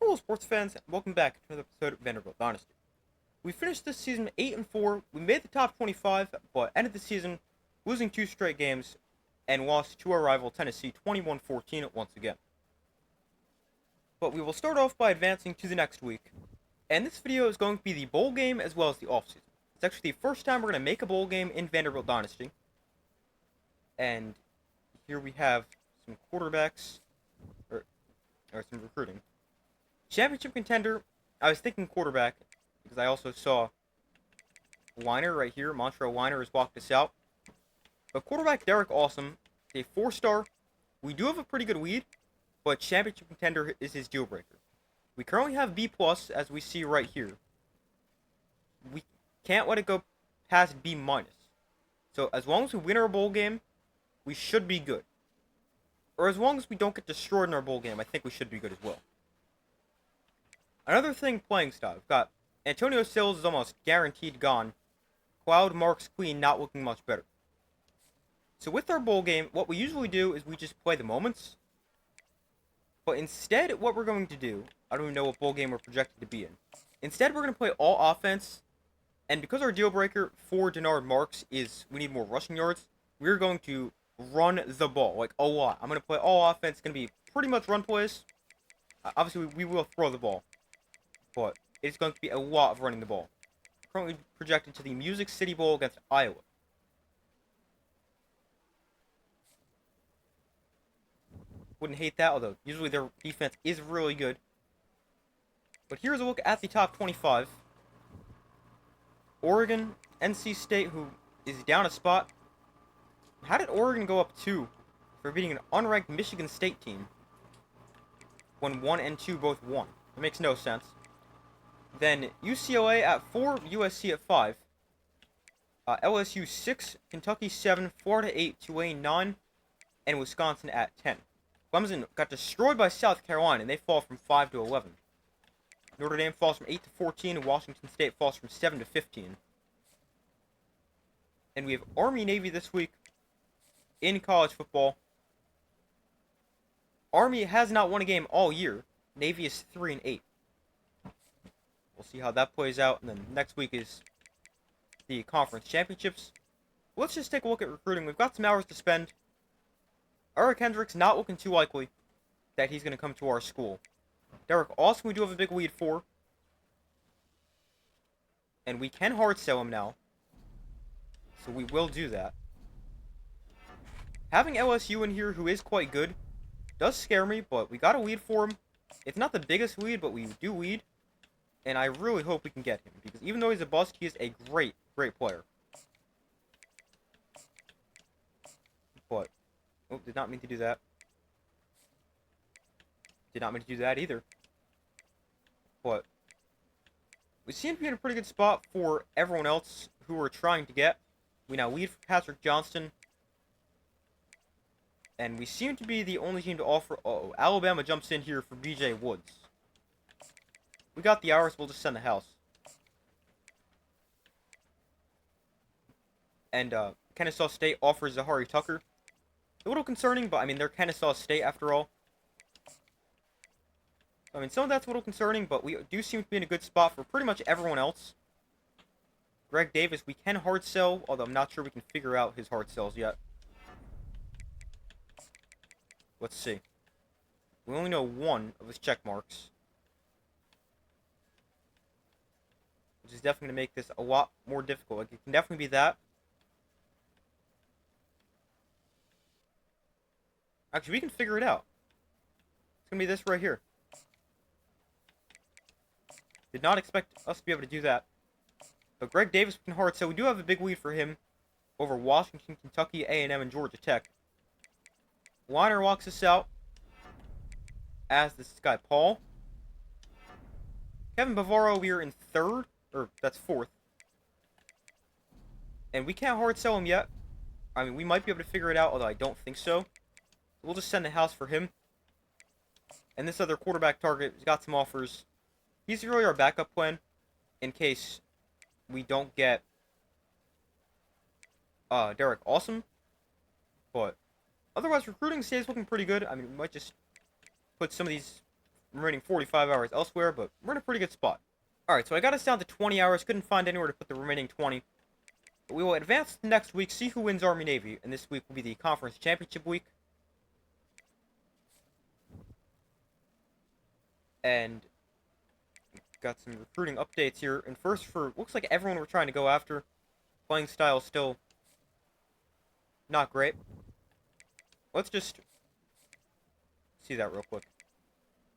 Hello, sports fans, and welcome back to another episode of Vanderbilt Dynasty. We finished this season 8-4. We made the top 25, but ended the season losing two straight games and lost to our rival Tennessee 21-14 once again. But we will start off by advancing to the next week, and this video is going to be the bowl game as well as the offseason. It's actually the first time we're going to make a bowl game in Vanderbilt Dynasty, and here we have some quarterbacks, or some recruiting. Championship contender, I was thinking quarterback, because I also saw Weiner right here. Montreal Weiner has walked us out. But quarterback Derek Awesome, a 4-star. We do have a pretty good lead, but championship contender is his deal breaker. We currently have B+, as we see right here. We can't let it go past B-. So as long as we win our bowl game, we should be good. Or as long as we don't get destroyed in our bowl game, I think we should be good as well. Another thing, playing style. We've got Antonio Sills is almost guaranteed gone. Cloud Marks Queen not looking much better. So with our bowl game, what we usually do is we just play the moments. But instead, what we're going to do, I don't even know what bowl game we're projected to be in. Instead, we're going to play all offense. And because our deal breaker for Denard Marks is we need more rushing yards, we're going to run the ball, like a lot. I'm going to play all offense. It's going to be pretty much run plays. Obviously, we will throw the ball. But it's going to be a lot of running the ball. Currently projected to the Music City Bowl against Iowa. Wouldn't hate that, although usually their defense is really good. But here's a look at the top 25. Oregon, NC State, who is down a spot. How did Oregon go up 2 for beating an unranked Michigan State team when 1 and 2 both won? It makes no sense. Then UCLA at 4, USC at 5. LSU 6, Kentucky 7, Florida 8, Tulane 9, and Wisconsin at 10. Clemson got destroyed by South Carolina, and they fall from 5 to 11. Notre Dame falls from 8 to 14, and Washington State falls from 7 to 15. And we have Army-Navy this week in college football. Army has not won a game all year. Navy is 3-8. We'll see how that plays out, and then next week is the conference championships. Let's just take a look at recruiting. We've got some hours to spend. Eric Hendricks not looking too likely that he's going to come to our school. Derek Awesome we do have a big lead for. And we can hard sell him now. So we will do that. Having LSU in here, who is quite good, does scare me, but we got a lead for him. It's not the biggest lead, but we do lead. And I really hope we can get him, because even though he's a bust, he is a great, great player. But, oh, did not mean to do that. Did not mean to do that either. But, we seem to be in a pretty good spot for everyone else who we're trying to get. We now lead for Patrick Johnston. And we seem to be the only team to offer... Uh-oh, Alabama jumps in here for B.J. Woods. We got the hours, we'll just send the house. And, Kennesaw State offers Zahari Tucker. A little concerning, but, I mean, they're Kennesaw State after all. I mean, some of that's a little concerning, but we do seem to be in a good spot for pretty much everyone else. Greg Davis, we can hard sell, although I'm not sure we can figure out his hard sells yet. Let's see. We only know one of his check marks, which is definitely going to make this a lot more difficult. Like, it can definitely be that. Actually, we can figure it out. It's going to be this right here. Did not expect us to be able to do that. But Greg Davis can hard, so we do have a big lead for him over Washington, Kentucky, A&M, and Georgia Tech. Weiner walks us out, as this guy Paul. Kevin Bavaro, we are in 3rd. Or, that's 4th. And we can't hard sell him yet. I mean, we might be able to figure it out, although I don't think so. We'll just send the house for him. And this other quarterback target has got some offers. He's really our backup plan in case we don't get Derek Awesome. But otherwise, recruiting stays looking pretty good. I mean, we might just put some of these remaining 45 hours elsewhere, but we're in a pretty good spot. Alright, so I got us down to 20 hours. Couldn't find anywhere to put the remaining 20. But we will advance to next week, see who wins Army-Navy, and this week will be the Conference Championship week. And got some recruiting updates here. And first, for looks like everyone we're trying to go after, playing style still not great. Let's just see that real quick.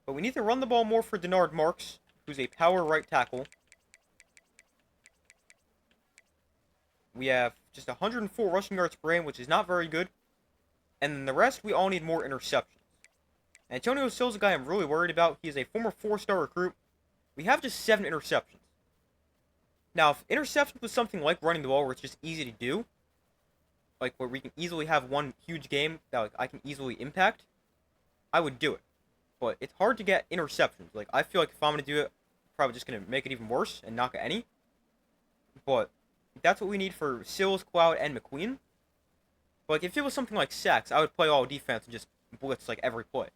But we need to run the ball more for Denard Marks, who's a power right tackle. We have just 104 rushing yards per game, which is not very good. And then the rest, we all need more interceptions. Antonio Silva's a guy I'm really worried about. He is a former 4-star recruit. We have just 7 interceptions. Now, if interceptions was something like running the ball where it's just easy to do, like where we can easily have one huge game that like I can easily impact, I would do it. But it's hard to get interceptions. Like, I feel like if I'm going to do it, I'm probably just going to make it even worse and not get any. But that's what we need for Sills, Cloud, and McQueen. But like, if it was something like sacks, I would play all defense and just blitz like every play.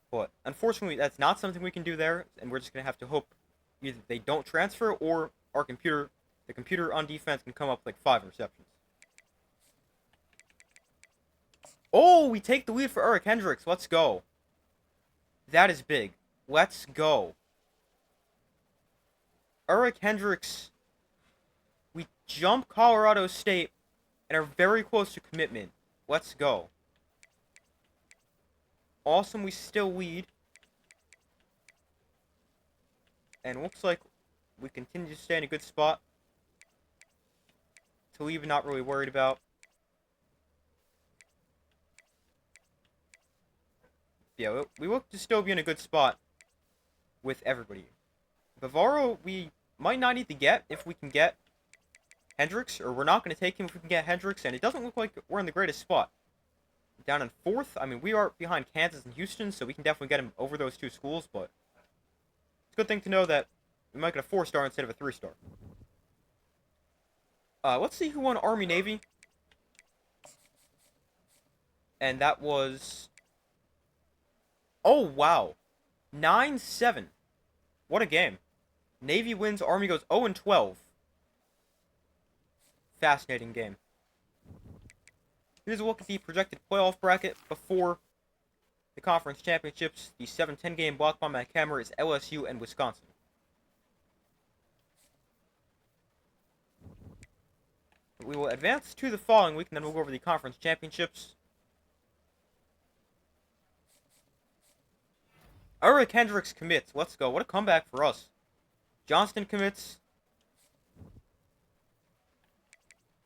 But unfortunately, that's not something we can do there, and we're just going to have to hope either they don't transfer or the computer on defense can come up with like 5 interceptions. Oh, we take the lead for Eric Hendricks. Let's go. That is big. Let's go. Eric Hendricks. We jump Colorado State and are very close to commitment. Let's go. Awesome, we still lead. And looks like we continue to stay in a good spot. Talib, not really worried about. Yeah, we look to still be in a good spot with everybody. Bavaro, we might not need to get if we can get Hendricks, or we're not going to take him if we can get Hendricks, and it doesn't look like we're in the greatest spot. Down in 4th, I mean, we are behind Kansas and Houston, so we can definitely get him over those 2 schools, but it's a good thing to know that we might get a 4-star instead of a 3-star. Let's see who won Army-Navy. And that was... Oh, wow. 9-7. What a game. Navy wins, Army goes 0-12. Fascinating game. Here's a look at the projected playoff bracket before the conference championships. The 7-10 game blocked by my camera is LSU and Wisconsin. We will advance to the following week, and then we'll go over the conference championships. Eric Hendricks commits. Let's go. What a comeback for us. Johnston commits.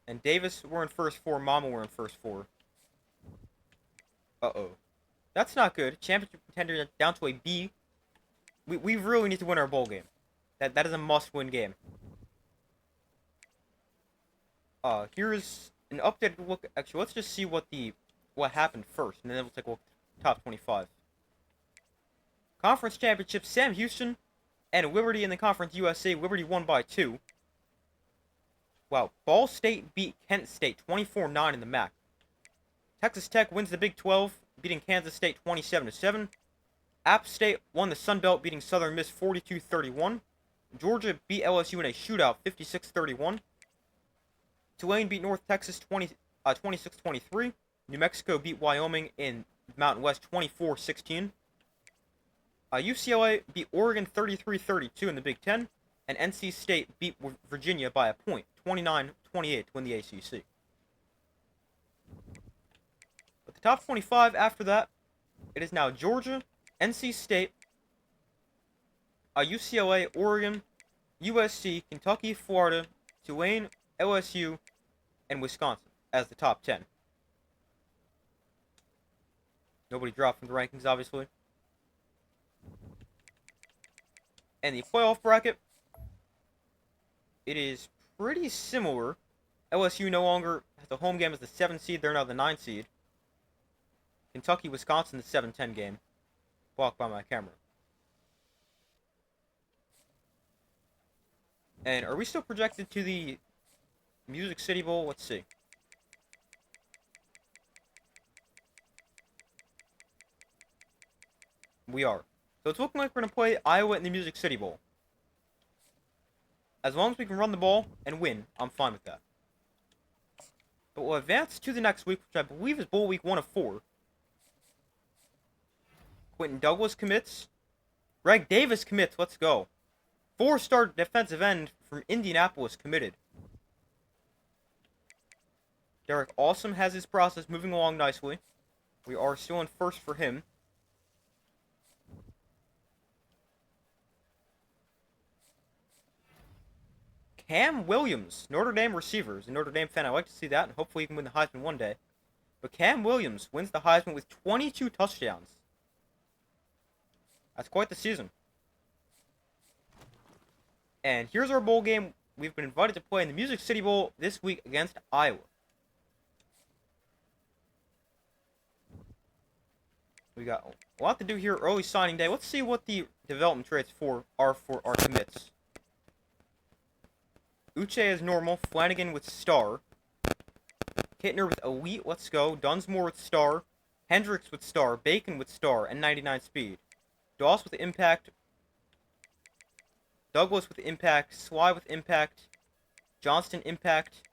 And Davis, we're in first 4. Mama, we're in first 4. Uh-oh. That's not good. Championship contender down to a B. We really need to win our bowl game. That is a must-win game. Here's an updated look. Actually, let's just see what happened first, and then we'll take a look at top 25. Conference championship, Sam Houston and Liberty in the Conference USA. Liberty won by 2. Wow, Ball State beat Kent State 24-9 in the MAC. Texas Tech wins the Big 12, beating Kansas State 27-7. App State won the Sun Belt, beating Southern Miss 42-31. Georgia beat LSU in a shootout 56-31. Tulane beat North Texas 26-23. New Mexico beat Wyoming in Mountain West 24-16. UCLA beat Oregon 33-32 in the Big Ten. And NC State beat Virginia by a point, 29-28 to win the ACC. But the top 25 after that, it is now Georgia, NC State, UCLA, Oregon, USC, Kentucky, Florida, Tulane, LSU, and Wisconsin as the top 10. Nobody dropped from the rankings, obviously. And the playoff bracket, it is pretty similar. LSU no longer has the home game as the 7 seed. They're now the 9 seed. Kentucky, Wisconsin, the 7-10 game. Blocked by my camera. And are we still projected to the Music City Bowl? Let's see. We are. So it's looking like we're going to play Iowa in the Music City Bowl. As long as we can run the ball and win, I'm fine with that. But we'll advance to the next week, which I believe is Bowl Week 1 of 4. Quentin Douglas commits. Greg Davis commits. Let's go. 4-star defensive end from Indianapolis committed. Derek Awesome has his process moving along nicely. We are still in first for him. Cam Williams, Notre Dame receiver. As a Notre Dame fan, I like to see that, and hopefully he can win the Heisman one day. But Cam Williams wins the Heisman with 22 touchdowns. That's quite the season. And here's our bowl game. We've been invited to play in the Music City Bowl this week against Iowa. We got a lot to do here early signing day. Let's see what the development traits are for our commits. Uche is normal. Flanagan with star. Kittner with elite. Let's go. Dunsmore with star. Hendricks with star. Bacon with star. And 99 speed. Doss with impact. Douglas with impact. Sly with impact. Johnston impact.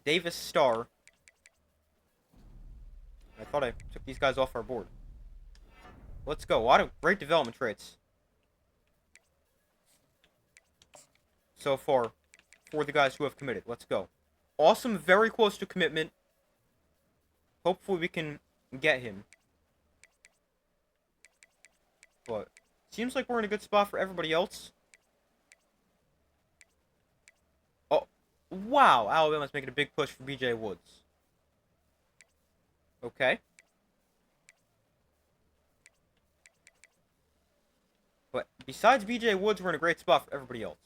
Davis star. I thought I took these guys off our board. Let's go. A lot of great development traits so far for the guys who have committed. Let's go. Awesome, very close to commitment. Hopefully we can get him. But seems like we're in a good spot for everybody else. Oh, wow. Alabama's making a big push for BJ Woods. Okay. But besides BJ Woods, we're in a great spot for everybody else.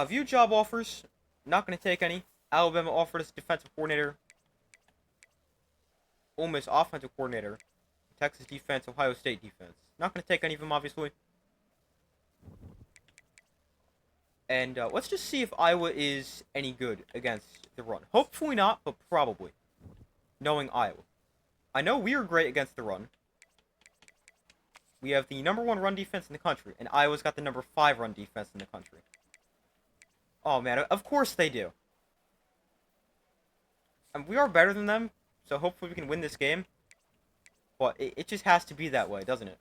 View job offers. Not going to take any. Alabama offered us defensive coordinator. Ole Miss offensive coordinator. Texas defense, Ohio State defense. Not going to take any of them, obviously. And let's just see if Iowa is any good against the run. Hopefully not, but probably. Knowing Iowa. I know we are great against the run. We have the #1 run defense in the country, and Iowa's got the #5 run defense in the country. Oh, man, of course they do. And we are better than them, so hopefully we can win this game. But it just has to be that way, doesn't it?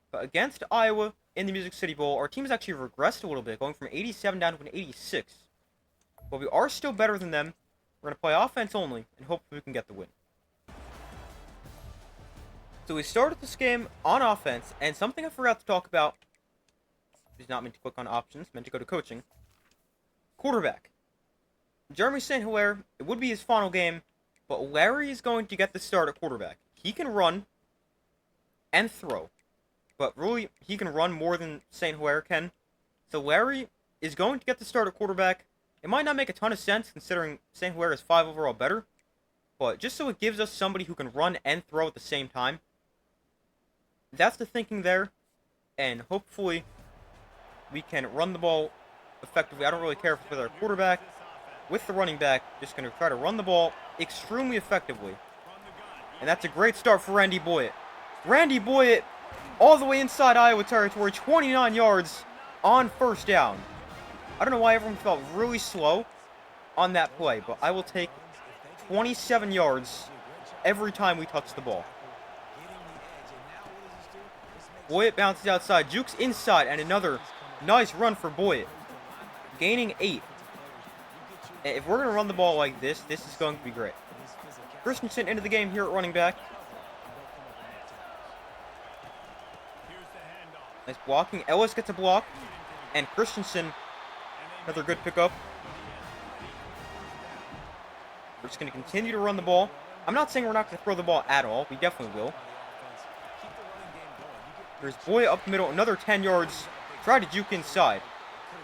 But against Iowa in the Music City Bowl, our team has actually regressed a little bit, going from 87 down to an 86. But we are still better than them. We're going to play offense only, and hopefully we can get the win. So we started this game on offense, and something I forgot to talk about. Is not meant to click on options, meant to go to coaching. Quarterback. Jeremy St. Hilaire, it would be his final game, but Larry is going to get the start at quarterback. He can run and throw, but really, he can run more than St. Hilaire can. So Larry is going to get the start at quarterback. It might not make a ton of sense, considering St. Hilaire is 5 overall better, but just so it gives us somebody who can run and throw at the same time. That's the thinking there, and hopefully we can run the ball effectively. I don't really care if it's with our quarterback, with the running back. Just going to try to run the ball extremely effectively. And that's a great start for Randy Boyett. Randy Boyett all the way inside Iowa territory, 29 yards on first down. I don't know why everyone felt really slow on that play, but I will take 27 yards every time we touch the ball. Boyett bounces outside, jukes inside, and another nice run for Boyett. Gaining 8. If we're going to run the ball like this, this is going to be great. Christensen into the game here at running back. Nice blocking. Ellis gets a block. And Christensen, another good pickup. We're just going to continue to run the ball. I'm not saying we're not going to throw the ball at all. We definitely will. There's Boyett up the middle. Another 10 yards. Try to juke inside.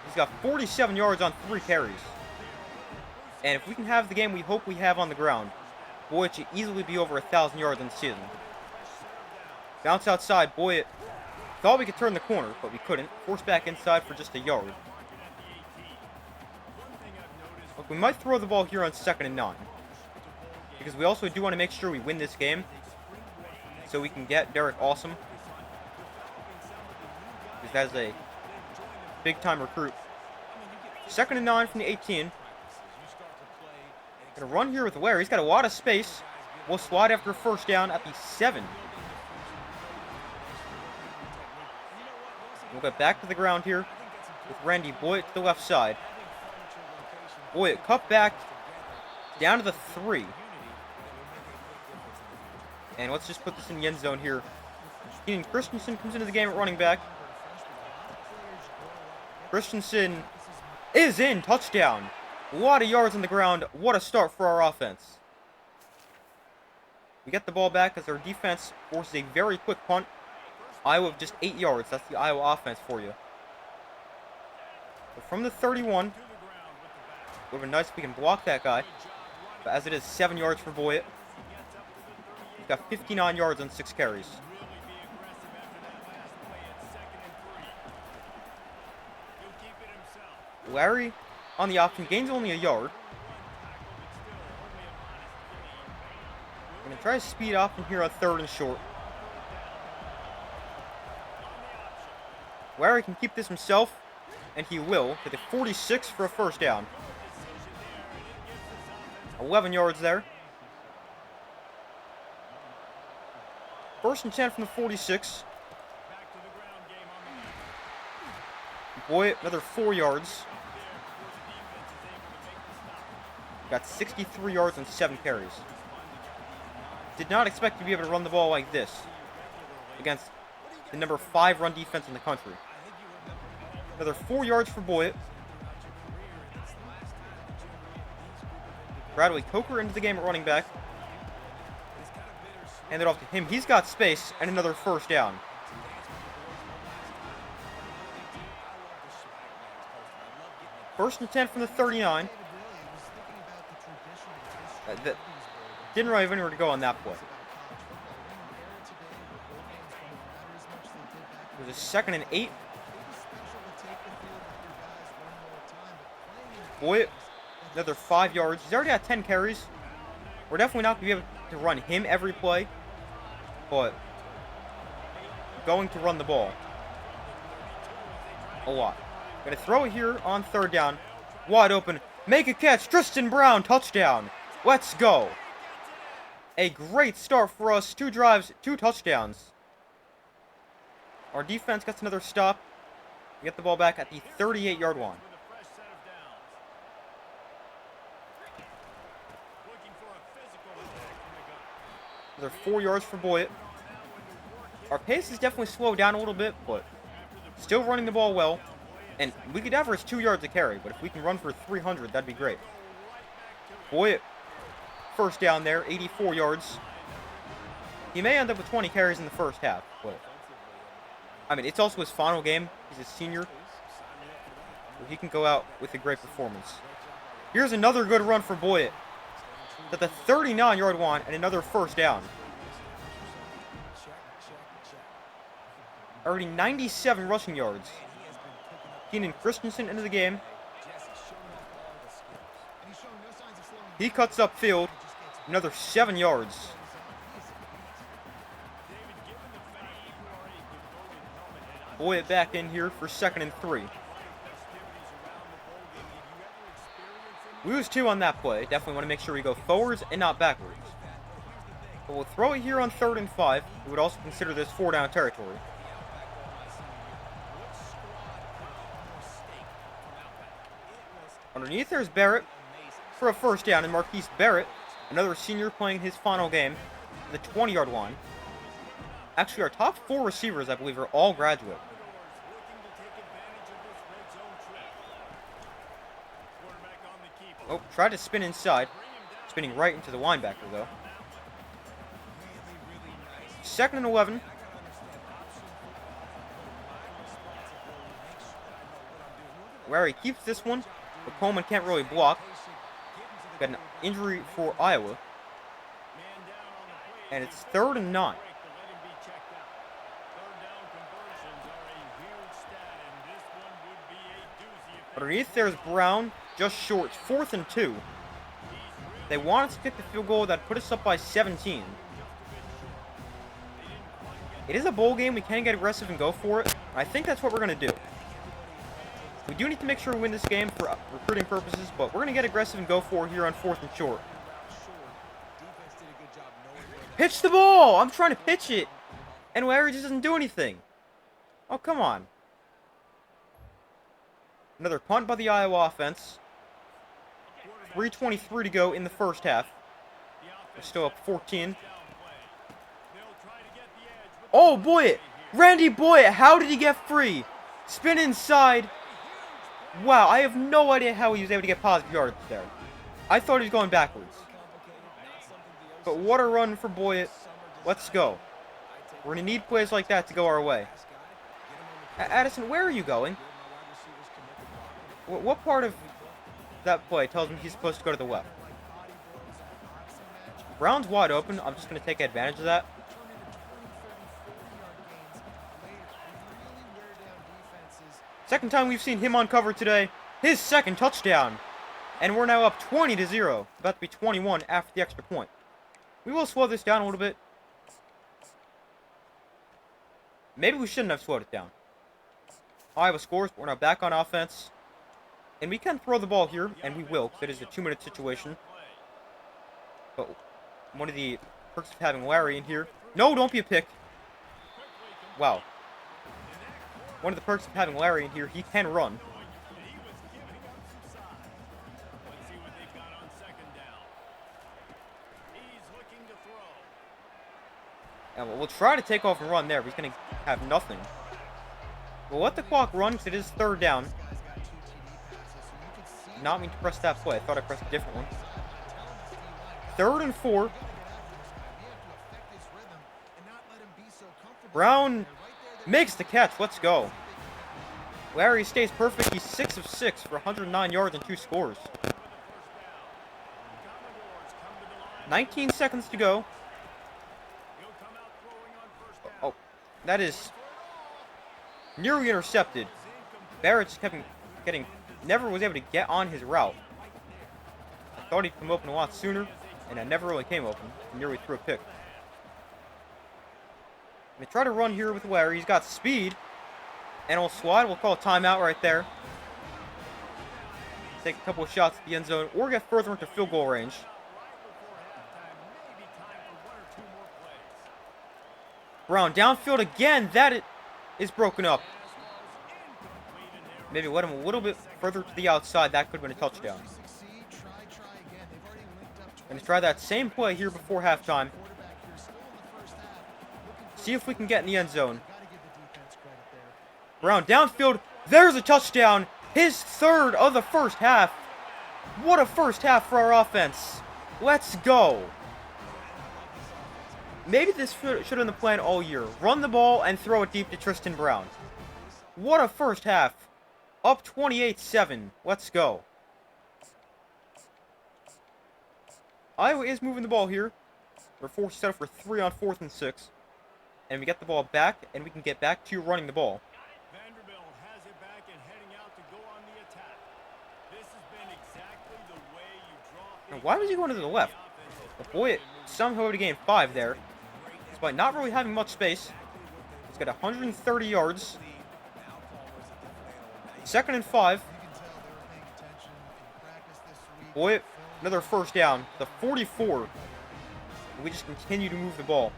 He's got 47 yards on 3 carries. And if we can have the game we hope we have on the ground, Boyett should easily be over 1,000 yards in the season. Bounce outside. Boyett thought we could turn the corner, but we couldn't. Force back inside for just a yard. Look, we might throw the ball here on 2nd and 9. Because we also do want to make sure we win this game. so we can get Derek Awesome, because that is a big-time recruit. 2nd and 9 from the 18. Gonna run here with Ware. He's got a lot of space. We'll slide after first down at the 7. We'll get back to the ground here with Randy Boyd to the left side. Boyd cut back down to the 3. And let's just put this in the end zone here. Keenan Christensen comes into the game at running back. Christensen is in. Touchdown. A lot of yards on the ground. What a start for our offense. We get the ball back as our defense forces a very quick punt. Iowa with just 8 yards. That's the Iowa offense for you. But from the 31, it would have been nice if we can block that guy. But as it is, 7 yards for Boyd. He's got 59 yards on 6 carries. Larry on the option gains only a yard. I'm going to try to speed up from here on 3rd and short. Larry can keep this himself, and he will, to the 46 for a first down. 11 yards there. 1st and 10 from the 46. Boy, another 4 yards. Got 63 yards and 7 carries. Did not expect to be able to run the ball like this against the number 5 run defense in the country. Another 4 yards for Boyd. Bradley Coker into the game at running back. Hand it off to him. He's got space and another first down. First and 10 from the 39. Didn't really have anywhere to go on that play. It was a 2nd and 8. Boyd, another 5 yards. He's already got 10 carries. We're definitely not going to be able to run him every play, but going to run the ball a lot. Going to throw it here on 3rd down. Wide open. Make a catch. Tristan Brown, touchdown. Let's go. A great start for us. 2 drives, 2 touchdowns. Our defense gets another stop. We get the ball back at the 38-yard line. Another 4 yards for Boyd. Our pace is definitely slowed down a little bit, but still running the ball well. And we could average 2 yards a carry, but if we can run for 300, that'd be great. Boyd, first down there, 84 yards. He may end up with 20 carries in the first half, but I mean, it's also his final game. He's a senior, so he can go out with a great performance. Here's another good run for Boyd at the 39-yard line and another first down. Already 97 rushing yards. Keenan Christensen into the game. He cuts upfield. Another 7 yards. Boyd back in here for 2nd and 3. We lose 2 on that play. Definitely want to make sure we go forwards and not backwards. But we'll throw it here on 3rd and 5. We would also consider this 4-down territory. Underneath there's Barrett for a first down, and Marquise Barrett, another senior playing his final game, the 20-yard line. Actually, our top 4 receivers, I believe, are all graduate. Oh, tried to spin inside. Spinning right into the linebacker, though. 2nd and 11. Where he keeps this one, but Coleman can't really block. Got an injury for Iowa. And it's 3rd and 9. Underneath there's Brown, just short. 4th and 2. They wanted to kick the field goal that put us up by 17. It is a bowl game. We can get aggressive and go for it. I think that's what we're going to do. We do need to make sure we win this game for recruiting purposes, but we're going to get aggressive and go for it here on 4th and short. Pitch the ball! I'm trying to pitch it. And Larry just doesn't do anything. Oh, come on. Another punt by the Iowa offense. 3:23 to go in the first half. We're still up 14. Oh, Boyett! Randy Boyett, how did he get free? Spin inside. Wow, I have no idea how he was able to get positive yards there. I thought he was going backwards. But what a run for Boyett. Let's go. We're going to need plays like that to go our way. Addison, where are you going? What part of that play tells me he's supposed to go to the left? Brown's wide open. I'm just going to take advantage of that. Second time we've seen him on cover today. His second touchdown. And we're now up 20-0. About to be 21 after the extra point. We will slow this down a little bit. Maybe we shouldn't have slowed it down. Iowa scores. We're now back on offense. And we can throw the ball here, and we will, because it is a 2-minute situation. But one of the perks of having Larry in here... No, don't be a pick. Wow. One of the perks of having Larry in here, he can run. And we'll try to take off and run there, but he's going to have nothing. We'll let the clock run, because it is 3rd down. Not mean to press that play. I thought I pressed a different one. 3rd and 4. Brown makes the catch. Let's go. Larry stays perfect. He's 6 of 6 for 109 yards and 2 scores. 19 seconds to go. Oh, that is nearly intercepted. Barrett just kept getting... Never was able to get on his route. I thought he'd come open a lot sooner, and it never really came open. He nearly threw a pick. I'm going to try to run here with Larry. He's got speed. And we'll slide. We'll call a timeout right there. Take a couple of shots at the end zone, or get further into field goal range. Brown downfield again. That is broken up. Maybe let him a little bit further to the outside. That could have been a touchdown. Going to try that same play here before halftime. See if we can get in the end zone. Brown downfield. There's a touchdown. His 3rd of the first half. What a first half for our offense. Let's go. Maybe this should have been the plan all year. Run the ball and throw it deep to Tristan Brown. What a first half. Up 28-7. Let's go. Iowa is moving the ball here. We're forced to set up for 3 on 4th and 6. And we get the ball back, and we can get back to running the ball. Vanderbilt has it back and heading out to go on the attack. This has been exactly the way you draw. Now, why was he going to the left? But boy, somehow able to gain 5 there. Despite not really having much space. He's got 130 yards. 2nd and 5. Boy, another first down. The 44. And we just continue to move the ball.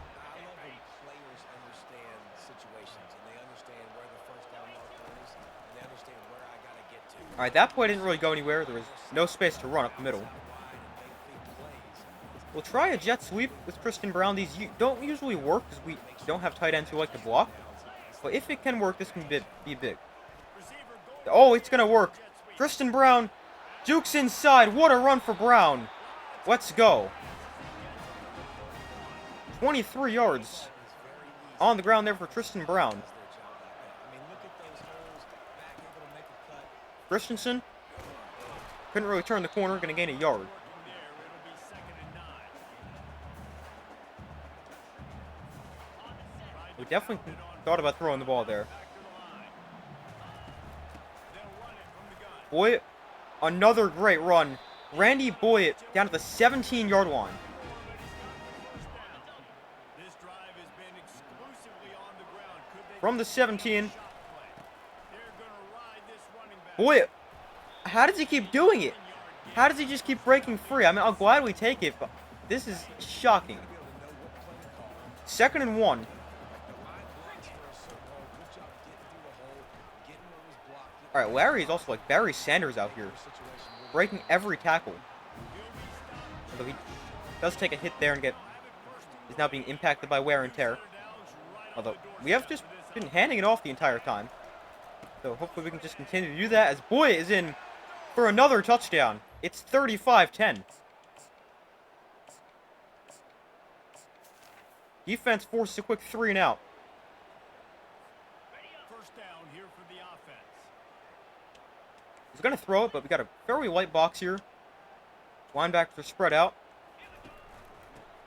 Alright, that play didn't really go anywhere. There was no space to run up the middle. We'll try a jet sweep with Tristan Brown. These don't usually work because we don't have tight ends who like to block. But if it can work, this can be big. Oh, it's going to work. Tristan Brown jukes inside. What a run for Brown. Let's go. 23 yards on the ground there for Tristan Brown. Christensen couldn't really turn the corner. Going to gain a yard. We definitely thought about throwing the ball there. Boyett, another great run. Randy Boyett down to the 17-yard line. from the 17. They're gonna ride this running back. Boy, how does he keep doing it? How does he just keep breaking free? I mean, I'm glad we take it, but this is shocking. 2nd and 1. All right, Larry is also like Barry Sanders out here, breaking every tackle. Although he does take a hit there and is now being impacted by wear and tear. Although we have just been handing it off the entire time. So hopefully we can just continue to do that as Boy is in for another touchdown. It's 35-10. Defense forces a quick 3 and out. First down here for the offense. He's going to throw it, but we got a very light box here. Linebackers are spread out.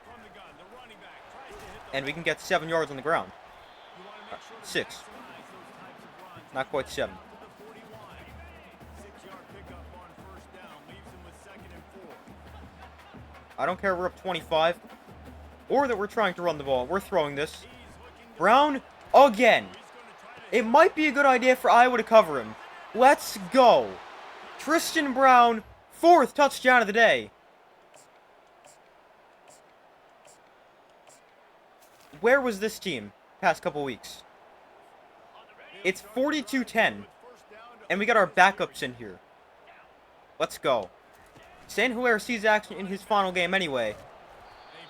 From the gun, the running back tries to hit And we can get 7 yards on the ground. You want to make sure to 6. maximize those types of runs. Not quite 7. To the 41. 6-yard pickup on first down leaves him with 2nd and 4. I don't care we're up 25. Or that we're trying to run the ball. We're throwing this. Brown again. It might be a good idea for Iowa to cover him. Let's go. Tristan Brown, 4th touchdown of the day. Where was this team past couple weeks? It's 42-10. And we got our backups in here. Let's go. St. Hilaire sees action in his final game anyway. They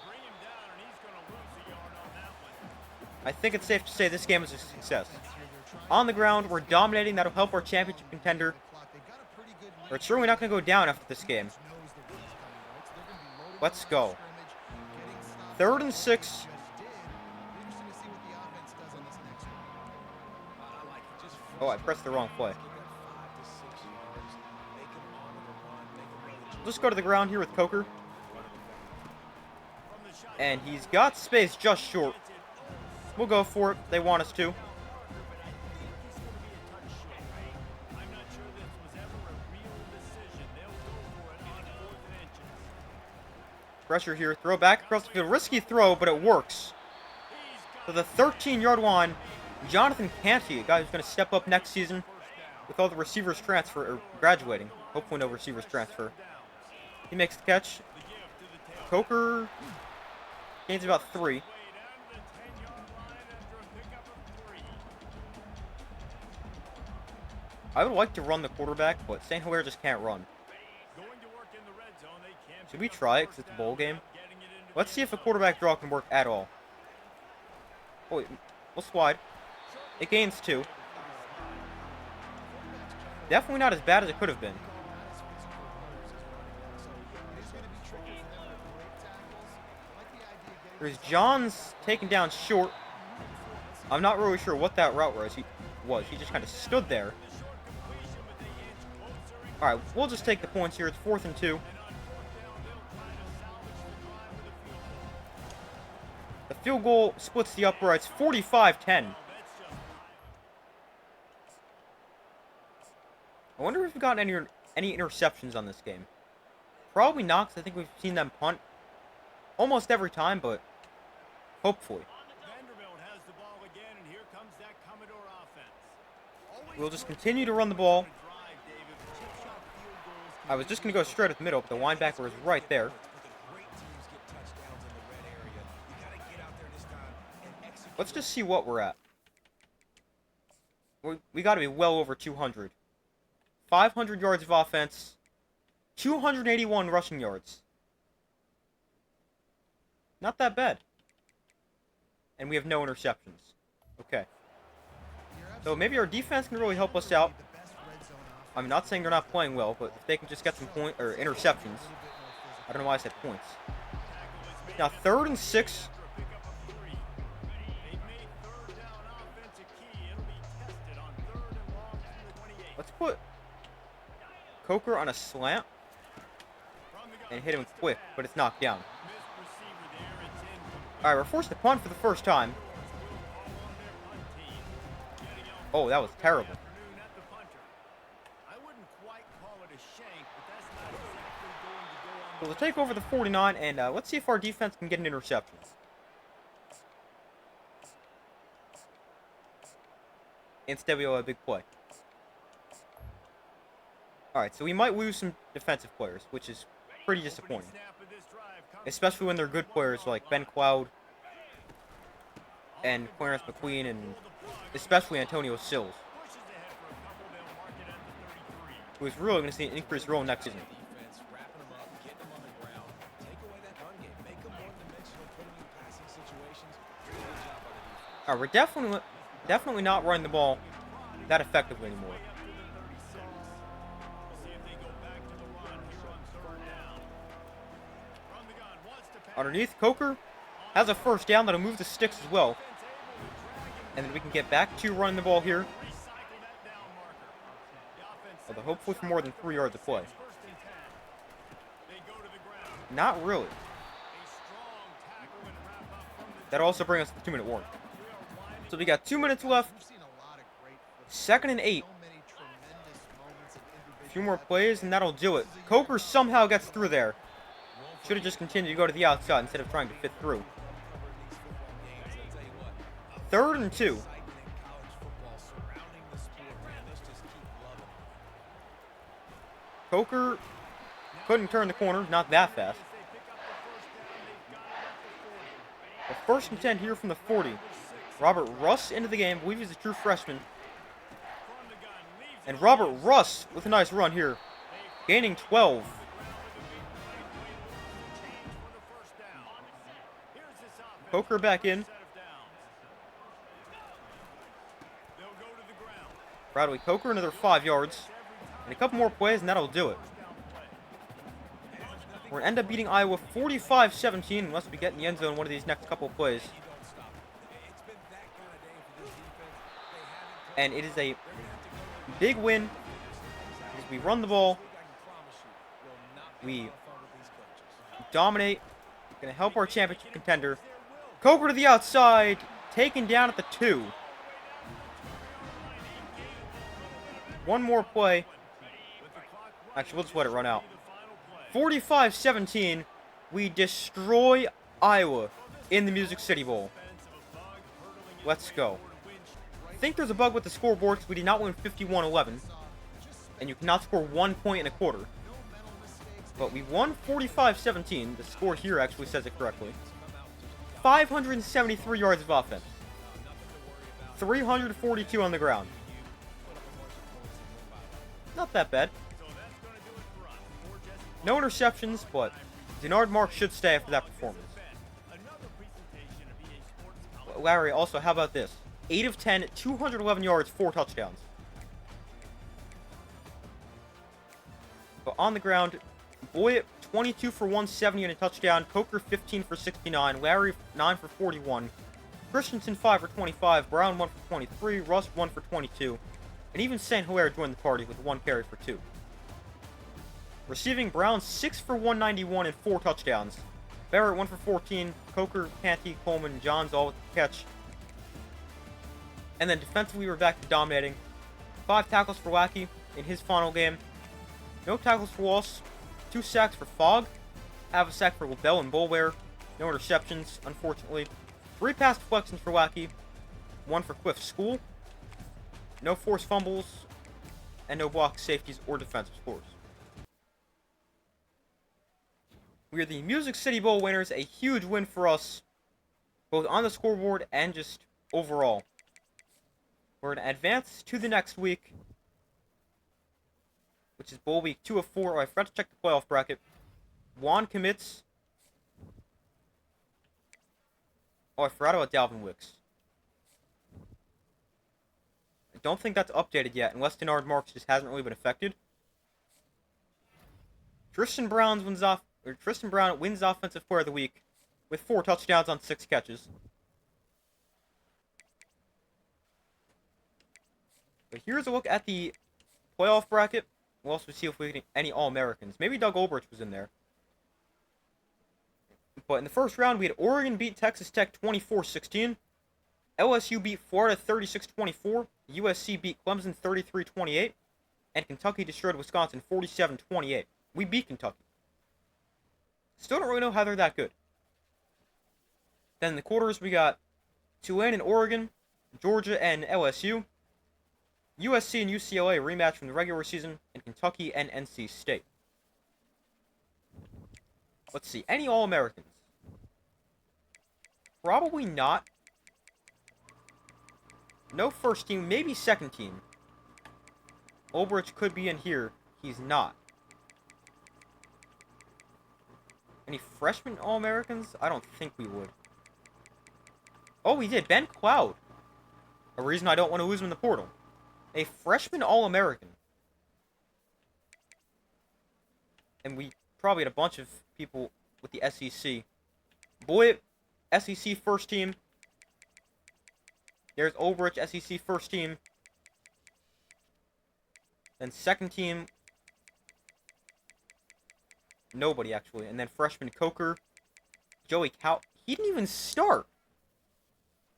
bring him down, and he's going to lose a yard on that one. I think it's safe to say this game was a success. On the ground, we're dominating. That'll help our championship contender. But it's certainly not going to go down after this game. Let's go. 3rd and 6. Oh, I pressed the wrong play. Let's go to the ground here with Coker. And he's got space just short. We'll go for it. They want us to. Pressure here. Throw back across the field. Risky throw, but it works. To the 13-yard line, Jonathan Canty, a guy who's going to step up next season with all the receivers transfer or graduating. Hopefully no receivers transfer. He makes the catch. Coker gains about 3. I would like to run the quarterback, but St. Hilaire just can't run. Should we try it because it's a bowl game? Let's see if a quarterback draw can work at all. Oh, wait, we'll slide. It gains 2. Definitely not as bad as it could have been. There's Johns taken down short. I'm not really sure what that route was. He just kind of stood there. All right, we'll just take the points here. It's 4th and 2. The field goal splits the uprights, 45-10. I wonder if we've gotten any interceptions on this game. Probably not, because I think we've seen them punt almost every time, but hopefully. Vanderbilt has the ball again, and here comes that Commodore offense. We'll just continue to run the ball. I was just going to go straight at the middle, but the linebacker is right there. Let's just see what we're at. We got to be well over 200. 500 yards of offense. 281 rushing yards. Not that bad. And we have no interceptions. Okay. So maybe our defense can really help us out. I'm not saying they're not playing well, but if they can just get some interceptions. I don't know why I said points. Now 3rd and 6. Let's put Coker on a slant and hit him quick, but it's knocked down. All right, we're forced to punt for the first time. Oh, that was terrible. So we'll take over the 49, and let's see if our defense can get an interception. Instead, we owe a big play. Alright, so we might lose some defensive players, which is pretty disappointing. Especially when they're good players like Ben Cloud and Clarence McQueen and especially Antonio Sills, who is really going to see an increased role next season. Alright, we're definitely not running the ball that effectively anymore. Underneath, Coker has a first down that'll move the sticks as well. And then we can get back to running the ball here. Although hopefully for more than 3 yards of play. Not really. That'll also bring us to the 2-minute warning. So we got 2 minutes left. 2nd and 8. A few more plays and that'll do it. Coker somehow gets through there. Should have just continued to go to the outside instead of trying to fit through. 3rd and 2. Coker couldn't turn the corner, not that fast. The 1st and 10 here from the 40. Robert Russ into the game. I believe he's a true freshman. And Robert Russ with a nice run here. Gaining 12. Coker back in. Bradley Coker another 5 yards. And a couple more plays and that'll do it. We're going to end up beating Iowa 45-17 unless we get in the end zone one of these next couple of plays. And it is a big win because we run the ball. We dominate. Going to help our championship contender. Coker to the outside, taken down at the 2. One more play. Actually, we'll just let it run out. 45-17, we destroy Iowa in the Music City Bowl. Let's go. I think there's a bug with the scoreboard because we did not win 51-11. And you cannot score 1 point in a quarter. But we won 45-17. The score here actually says it correctly. 573 yards of offense. 342 on the ground. Not that bad. No interceptions, but Denard Mark should stay after that performance. Larry, also, how about this? 8 of 10, 211 yards, 4 touchdowns. But on the ground, Boyd 22 for 170 and a touchdown. Coker 15 for 69. Larry 9 for 41. Christensen 5 for 25. Brown 1 for 23. Russ 1 for 22. And even St. Hilaire joined the party with 1 carry for 2. Receiving, Brown 6 for 191 and 4 touchdowns. Barrett 1 for 14. Coker, Canty, Coleman, Johns all with the catch. And then defensively, we're back to dominating. 5 tackles for Wacky in his final game. No tackles for loss. 2 sacks for Fogg. Have a sack for LaBelle and Boulware. No interceptions, unfortunately. 3 pass deflections for Wacky. 1 for Cliff School. No forced fumbles. And no block safeties or defensive scores. We are the Music City Bowl winners. A huge win for us. Both on the scoreboard and just overall. We're going to advance to the next week, which is Bowl Week 2 of 4. Oh, I forgot to check the playoff bracket. Juan commits. Oh, I forgot about Dalvin Wicks. I don't think that's updated yet, unless Denard Marks just hasn't really been affected. Tristan Brown wins Offensive Player of the Week with 4 touchdowns on 6 catches. But here's a look at the playoff bracket. We'll also see if we get any All-Americans. Maybe Doug Olbrich was in there. But in the first round, we had Oregon beat Texas Tech 24-16. LSU beat Florida 36-24. USC beat Clemson 33-28. And Kentucky destroyed Wisconsin 47-28. We beat Kentucky. Still don't really know how they're that good. Then in the quarters, we got Tulane and Oregon, Georgia and LSU, USC and UCLA rematch from the regular season, and Kentucky and NC State. Let's see. Any All-Americans? Probably not. No first team, maybe second team. Ulbrich could be in here. He's not. Any freshman All-Americans? I don't think we would. Oh, we did. Ben Cloud. A reason I don't want to lose him in the portal. A freshman All-American. And we probably had a bunch of people with the SEC. Boy, SEC first team. There's Ulbrich, SEC first team. Then second team. Nobody, actually. And then freshman Coker. Joey Cal... He didn't even start.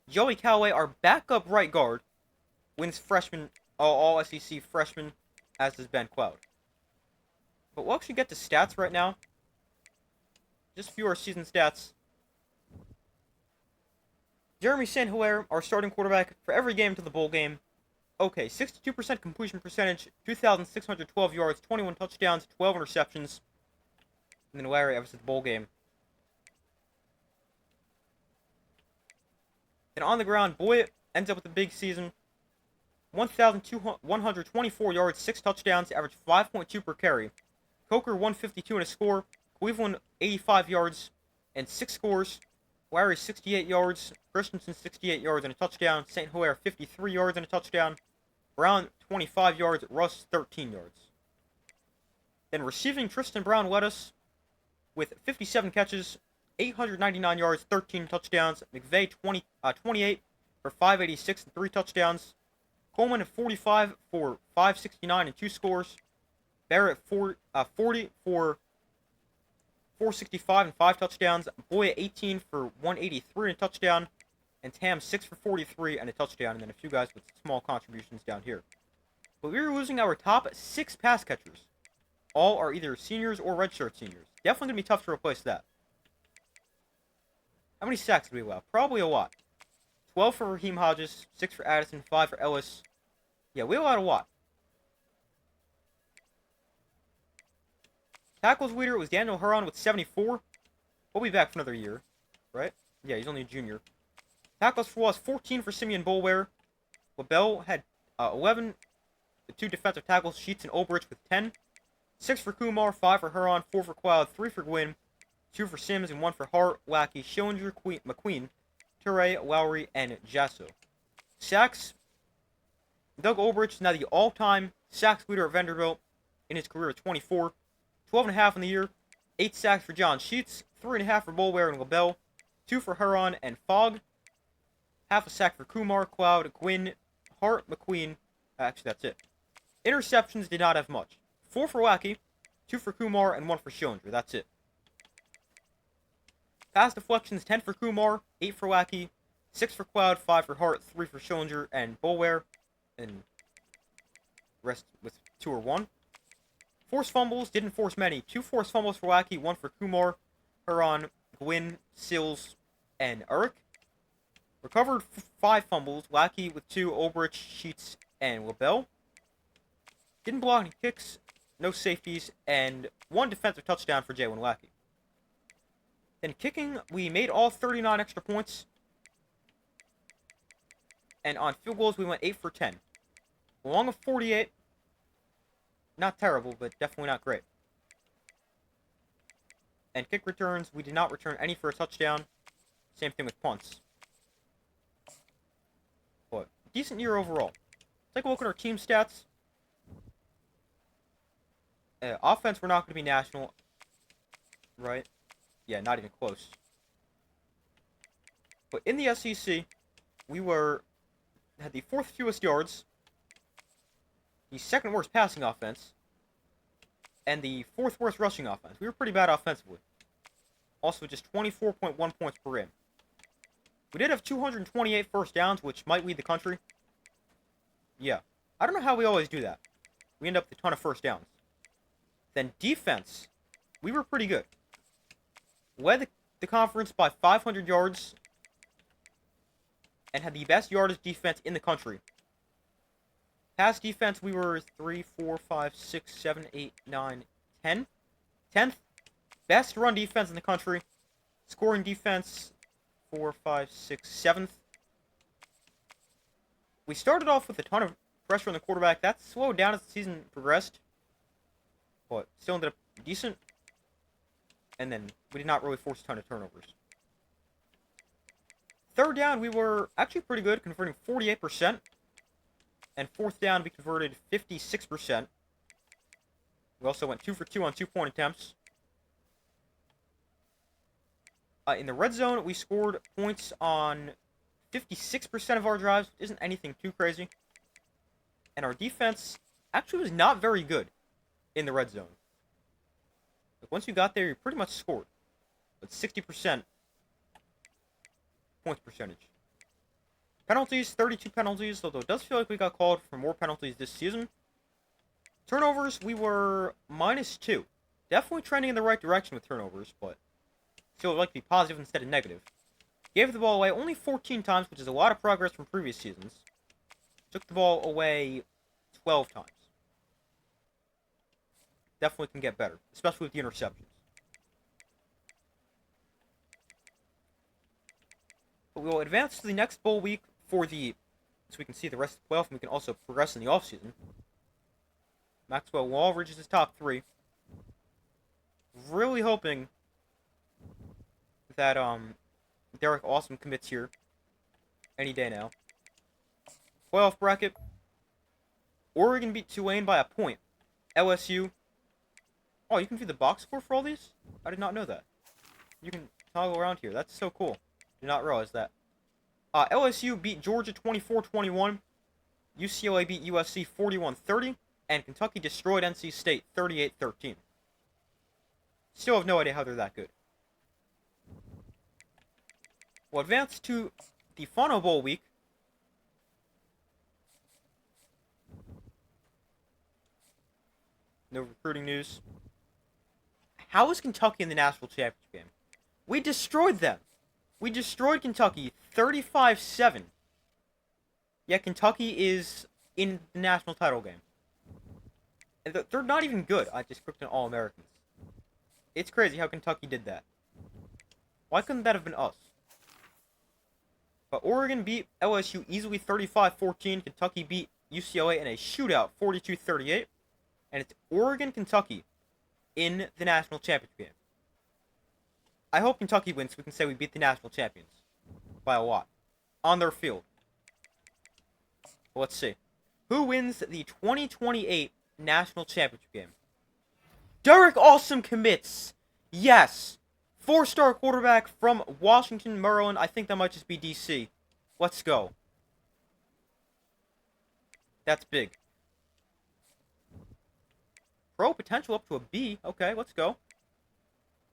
Joey Callaway, our backup right guard, wins freshman, all SEC freshman, as does Ben Cloud. But we'll actually get to stats right now. Just a few of our season stats. Jeremy St. Hilaire, our starting quarterback for every game to the bowl game. Okay, 62% completion percentage, 2,612 yards, 21 touchdowns, 12 interceptions. And then Larry ever since the bowl game. And on the ground, Boyd ends up with a big season. 1,124 yards, 6 touchdowns, average 5.2 per carry. Coker 152 and a score. Cleveland 85 yards and 6 scores. Larry 68 yards. Christensen 68 yards and a touchdown. St. Hilaire 53 yards and a touchdown. Brown 25 yards. Russ 13 yards. Then receiving, Tristan Brown led us with 57 catches, 899 yards, 13 touchdowns. McVay 28 for 586 and 3 touchdowns. Coleman 45 for 569 and 2 scores. Barrett 40 for 465 and 5 touchdowns. Boya 18 for 183 and a touchdown. And Tam 6 for 43 and a touchdown. And then a few guys with small contributions down here. But we were losing our top 6 pass catchers. All are either seniors or redshirt seniors. Definitely going to be tough to replace that. How many sacks did we allow? Probably a lot. 12 for Raheem Hodges, 6 for Addison, 5 for Ellis. Yeah, we allowed a lot. Tackles leader was Daniel Huron with 74. We'll be back for another year, right? Yeah, he's only a junior. Tackles for loss, 14 for Simeon Boulware. LaBelle had 11. The 2 defensive tackles, Sheets and Ulbrich with 10. 6 for Kumar, 5 for Huron, 4 for Cloud, 3 for Gwynn, 2 for Sims, and 1 for Hart, Lackey, Schillinger, McQueen, Ture, Lowry, and Jasso. Sacks, Doug Ulbrich is now the all-time sacks leader at Vanderbilt in his career at 24. 12.5 in the year. 8 sacks for John Sheets, 3.5 for Boulware and LaBelle, 2 for Huron and Fogg, half a sack for Kumar, Cloud, Gwynn, Hart, McQueen. Actually, that's it. Interceptions did not have much. 4 for Lackey, 2 for Kumar, and 1 for Schillinger. That's it. Pass deflections, 10 for Kumar, 8 for Lackey, 6 for Cloud, 5 for Hart, 3 for Schillinger, and Boulware. And rest with 2 or 1. Forced fumbles, didn't force many. 2 forced fumbles for Lackey, 1 for Kumar, Huron, Gwynn, Sills, and Eric. Recovered 5 fumbles, Lackey with 2, Ulbrich, Sheets, and LaBelle. Didn't block any kicks, no safeties, and 1 defensive touchdown for Jalen Lackey. Then kicking, we made all 39 extra points. And on field goals, we went 8 for 10. Long of 48. Not terrible, but definitely not great. And kick returns, we did not return any for a touchdown. Same thing with punts. But decent year overall. Let's take a look at our team stats. Offense, we're not going to be national. Right? Yeah, not even close. But in the SEC, we had the 4th fewest yards, the 2nd worst passing offense, and the 4th worst rushing offense. We were pretty bad offensively. Also, just 24.1 points per game. We did have 228 first downs, which might lead the country. Yeah. I don't know how we always do that. We end up with a ton of first downs. Then defense, we were pretty good. Led the conference by 500 yards and had the best yardage defense in the country. Pass defense, we were 3, 4, 5, 6, 7, 8, 9, 10. 10th. Best run defense in the country. Scoring defense, 4, 5, 6, 7th. We started off with a ton of pressure on the quarterback. That slowed down as the season progressed. But still ended up decent. And then we did not really force a ton of turnovers. Third down, we were actually pretty good, converting 48%. And fourth down, we converted 56%. We also went 2 for 2 on 2-point attempts. In the red zone, we scored points on 56% of our drives, which isn't anything too crazy. And our defense actually was not very good in the red zone. Like, once you got there, you pretty much scored. But 60% points percentage. Penalties, 32 penalties, although it does feel like we got called for more penalties this season. Turnovers, we were -2. Definitely trending in the right direction with turnovers, but still would like to be positive instead of negative. Gave the ball away only 14 times, which is a lot of progress from previous seasons. Took the ball away 12 times. Definitely can get better, especially with the interceptions. But we will advance to the next bowl week so we can see the rest of the playoff, and we can also progress in the offseason. Maxwell Wall reaches his top 3. Really hoping that Derek Awesome commits here any day now. Playoff bracket. Oregon beat Tulane by a point. LSU. Oh, you can view the box score for all these? I did not know that. You can toggle around here. That's so cool. Did not realize that. LSU beat Georgia 24-21. UCLA beat USC 41-30. And Kentucky destroyed NC State 38-13. Still have no idea how they're that good. We'll advance to the final bowl week. No recruiting news. How is Kentucky in the national championship game? We destroyed them. We destroyed Kentucky 35-7. Yet Kentucky is in the national title game. And they're not even good. I just clicked on All-Americans. It's crazy how Kentucky did that. Why couldn't that have been us? But Oregon beat LSU easily 35-14. Kentucky beat UCLA in a shootout 42-38. And it's Oregon-Kentucky in the national championship game. I hope Kentucky wins so we can say we beat the national champions. By a lot. On their field. Well, let's see. Who wins the 2028 national championship game? Derek Awesome commits. Yes. 4-star quarterback from Washington, Maryland. I think that might just be DC. Let's go. That's big. Pro potential up to a B. Okay, let's go.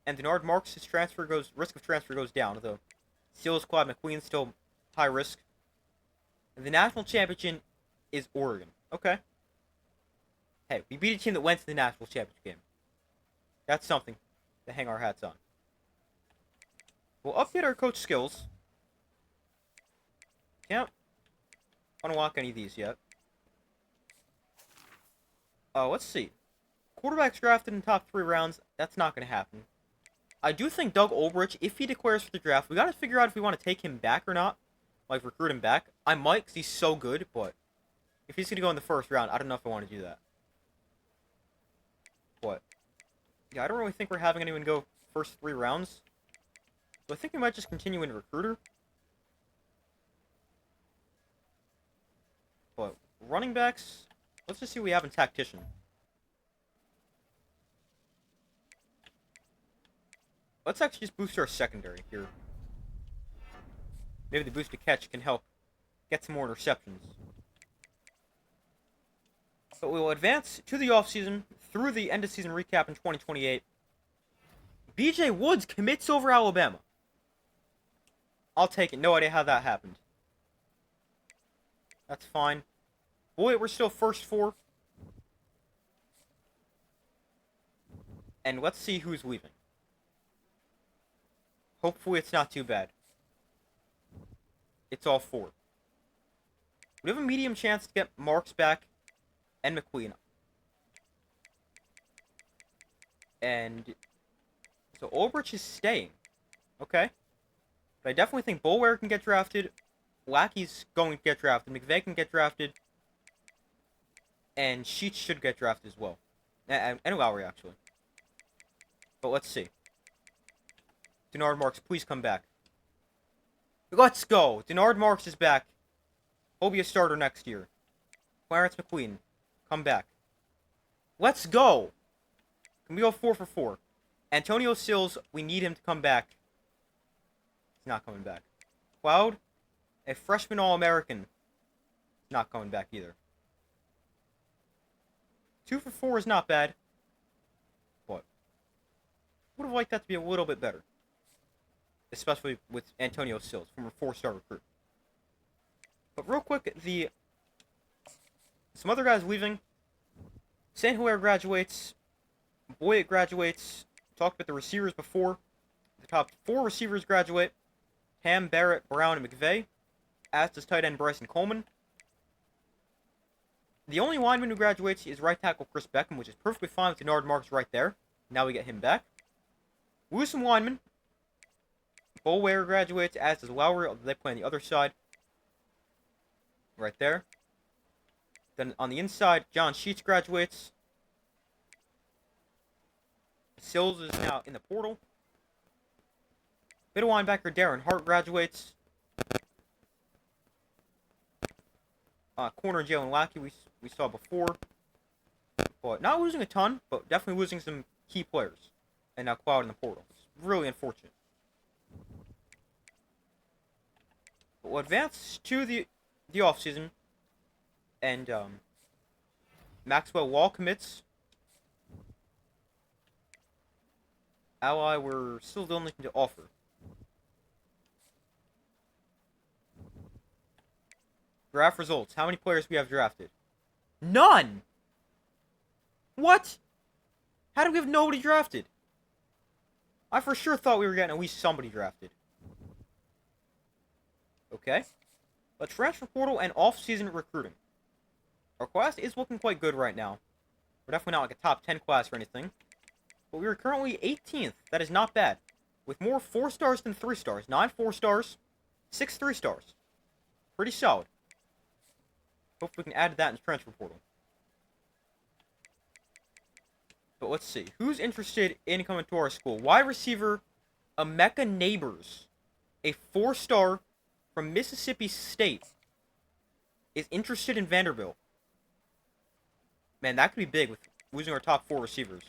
And Denard Marks, his risk of transfer goes down, although Steelers Clyde McQueen still high risk. And the national champion is Oregon. Okay. Hey, we beat a team that went to the national championship game. That's something to hang our hats on. We'll update our coach skills. Can't unlock any of these yet. Let's see. Quarterbacks drafted in top 3 rounds. That's not going to happen. I do think Doug Olbrich, if he declares for the draft, we got to figure out if we want to take him back or not. Like, recruit him back. I might, because he's so good, but if he's going to go in the first round, I don't know if I want to do that. But, yeah, I don't really think we're having anyone go first 3 rounds. So I think we might just continue in recruiter. But, running backs, let's just see what we have in tactician. Let's actually just boost our secondary here. Maybe the boosted catch can help get some more interceptions. But we will advance to the offseason through the end-of-season recap in 2028. BJ Woods commits over Alabama. I'll take it. No idea how that happened. That's fine. Boy, we're still first 4. And let's see who's leaving. Hopefully it's not too bad. It's all 4. We have a medium chance to get Marks back and McQueen. And so Ulbrich is staying. Okay. But I definitely think Boulware can get drafted. Lackey's going to get drafted. McVeigh can get drafted. And Sheets should get drafted as well. And Lowry, actually. But let's see. Denard Marks, please come back. Let's go! Denard Marks is back. He'll be a starter next year. Clarence McQueen, come back. Let's go! Can we go 4 for 4? Antonio Sills, we need him to come back. He's not coming back. Cloud, a freshman All-American. Not coming back either. 2 for 4 is not bad. But would have liked that to be a little bit better. Especially with Antonio Sills from a 4-star recruit. But real quick, some other guys leaving. San Hilaire graduates. Boyd graduates. Talked about the receivers before. The top 4 receivers graduate. Ham, Barrett, Brown, and McVeigh. As does tight end Bryson Coleman. The only lineman who graduates is right tackle Chris Beckham, which is perfectly fine with Denard Marks right there. Now we get him back. Lose some linemen. Boulware graduates, as does Lowry, although they play on the other side. Right there. Then on the inside, John Sheets graduates. Sills is now in the portal. Middle linebacker Darren Hart graduates. Corner Jalen Lackey we saw before. But not losing a ton, but definitely losing some key players. And now Cloud in the portal. It's really unfortunate. But we'll advance to the offseason. And Maxwell Wall commits. Ally, we're still the only thing to offer. Draft results. How many players we have drafted? None! What? How do we have nobody drafted? I for sure thought we were getting at least somebody drafted. Okay. Let's transfer portal and off-season recruiting. Our class is looking quite good right now. We're definitely not like a top 10 class or anything. But we are currently 18th. That is not bad. With more 4 stars than 3 stars. 9 4 stars, 6 3 stars. Pretty solid. Hopefully we can add that in the transfer portal. But let's see. Who's interested in coming to our school? Wide receiver Emeka Neighbors, a 4-star from Mississippi State, is interested in Vanderbilt. Man, that could be big with losing our top 4 receivers.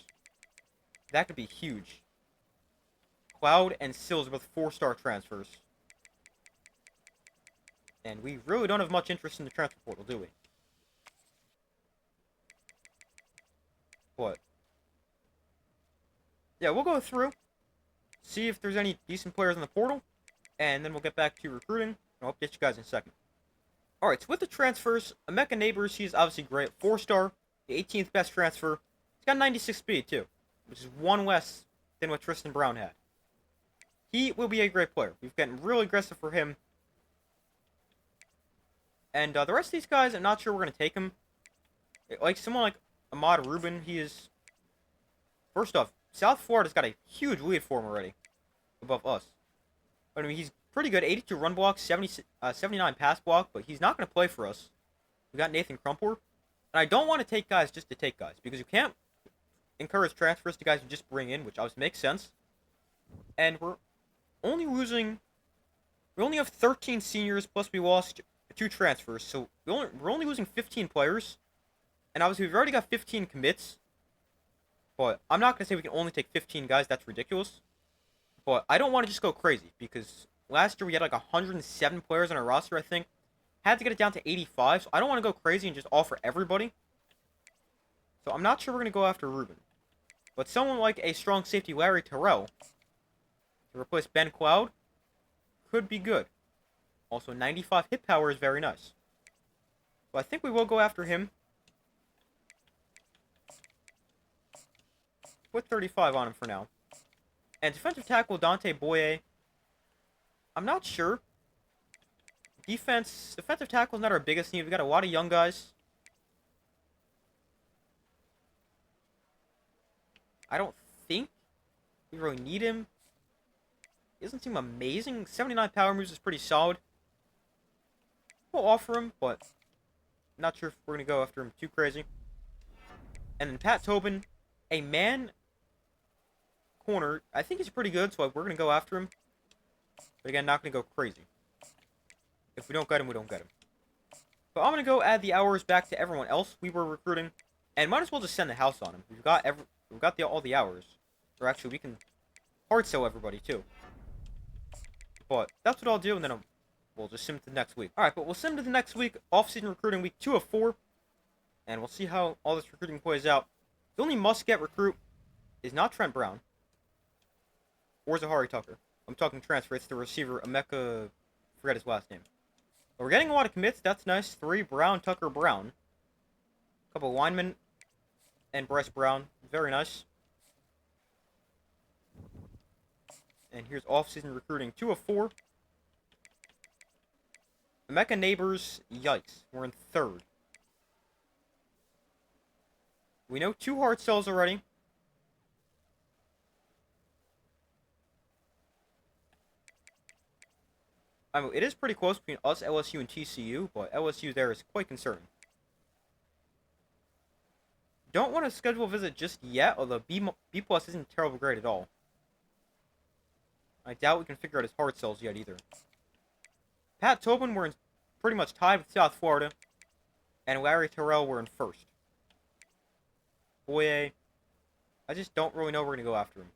That could be huge. Cloud and Sills are both 4-star transfers. And we really don't have much interest in the transfer portal, do we? What? Yeah, we'll go through, see if there's any decent players in the portal, and then we'll get back to recruiting, and I'll update you guys in a second. Alright, so with the transfers, Emeka Neighbors, he's obviously great. 4-star, the 18th best transfer. He's got 96 speed, too, which is 1 less than what Tristan Brown had. He will be a great player. We've gotten really aggressive for him. And the rest of these guys, I'm not sure we're going to take him. Like, someone like Ahmad Rubin, he is... First off, South Florida's got a huge lead for him already. Above us. I mean, he's pretty good. 82 run block, 79 pass block, but he's not going to play for us. We got Nathan Crumpler. And I don't want to take guys just to take guys, because you can't encourage transfers to guys you just bring in, which obviously makes sense. And we're only losing... We only have 13 seniors, plus we lost 2 transfers, so we're only losing 15 players. And obviously we've already got 15 commits. But I'm not going to say we can only take 15 guys, that's ridiculous. But I don't want to just go crazy, because last year we had like 107 players on our roster, I think. Had to get it down to 85, so I don't want to go crazy and just offer everybody. So I'm not sure we're going to go after Ruben. But someone like a strong safety Larry Terrell to replace Ben Cloud could be good. Also, 95 hit power is very nice. So I think we will go after him. Put 35 on him for now. And defensive tackle Dante Boye, I'm not sure. Defensive tackle is not our biggest need. We got a lot of young guys. I don't think we really need him. He doesn't seem amazing. 79 power moves is pretty solid. We'll offer him, but not sure if we're going to go after him too crazy. And then Pat Tobin, a man corner. I think he's pretty good, so we're going to go after him. But again, not going to go crazy. If we don't get him, we don't get him. But I'm going to go add the hours back to everyone else we were recruiting. And might as well just send the house on him. We've got all the hours. Or actually, we can hard sell everybody, too. But that's what I'll do, and then we'll just sim to the next week. Alright, but we'll sim to the next week. Off-season recruiting week 2 of 4. And we'll see how all this recruiting plays out. The only must-get recruit is not Trent Brown. Or Zahari Tucker. I'm talking transfer. It's the receiver, Emeka... forget his last name. But we're getting a lot of commits. That's nice. 3, Brown, Tucker, Brown. A couple linemen. And Bryce Brown. Very nice. And here's off-season recruiting 2 of 4. Emeka Neighbors, yikes. We're in 3rd. We know 2 hard sells already. I mean, it is pretty close between us, LSU, and TCU, but LSU there is quite concerning. Don't want to schedule a visit just yet, although B+ isn't terrible grade at all. I doubt we can figure out his hard sells yet either. Pat Tobin, we're in pretty much tied with South Florida. And Larry Terrell, we're in 1st. Boye, I just don't really know we're going to go after him.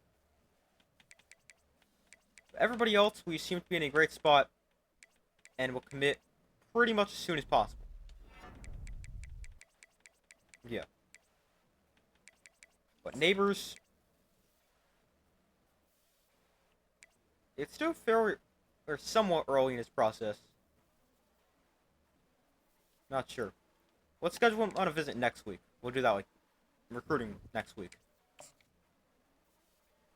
Everybody else, we seem to be in a great spot. And we'll commit pretty much as soon as possible. Yeah. But Neighbors... it's still fairly, or somewhat early in this process. Not sure. Let's schedule him on a visit next week. We'll do that, like, recruiting next week.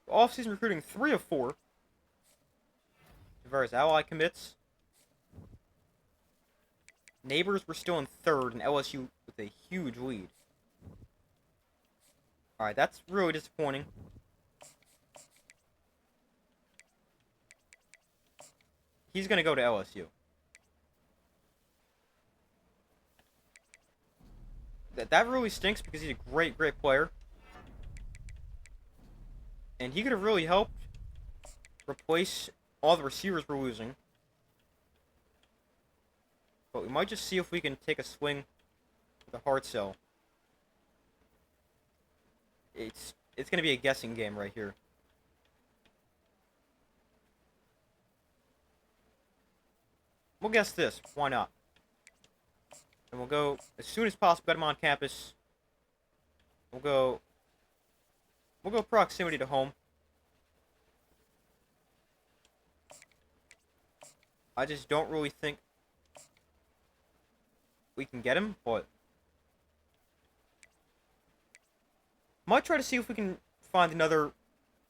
Off-season recruiting 3 of 4. Various ally commits. Neighbors were still in 3rd, and LSU with a huge lead. Alright, that's really disappointing. He's going to go to LSU. That really stinks because he's a great player. And he could have really helped replace all the receivers we're losing. But we might just see if we can take a swing with a hard sell. It's going to be a guessing game right here. We'll guess this. Why not? And we'll go as soon as possible. Get him on campus. We'll go proximity to home. I just don't really think we can get him, but might try to see if we can find another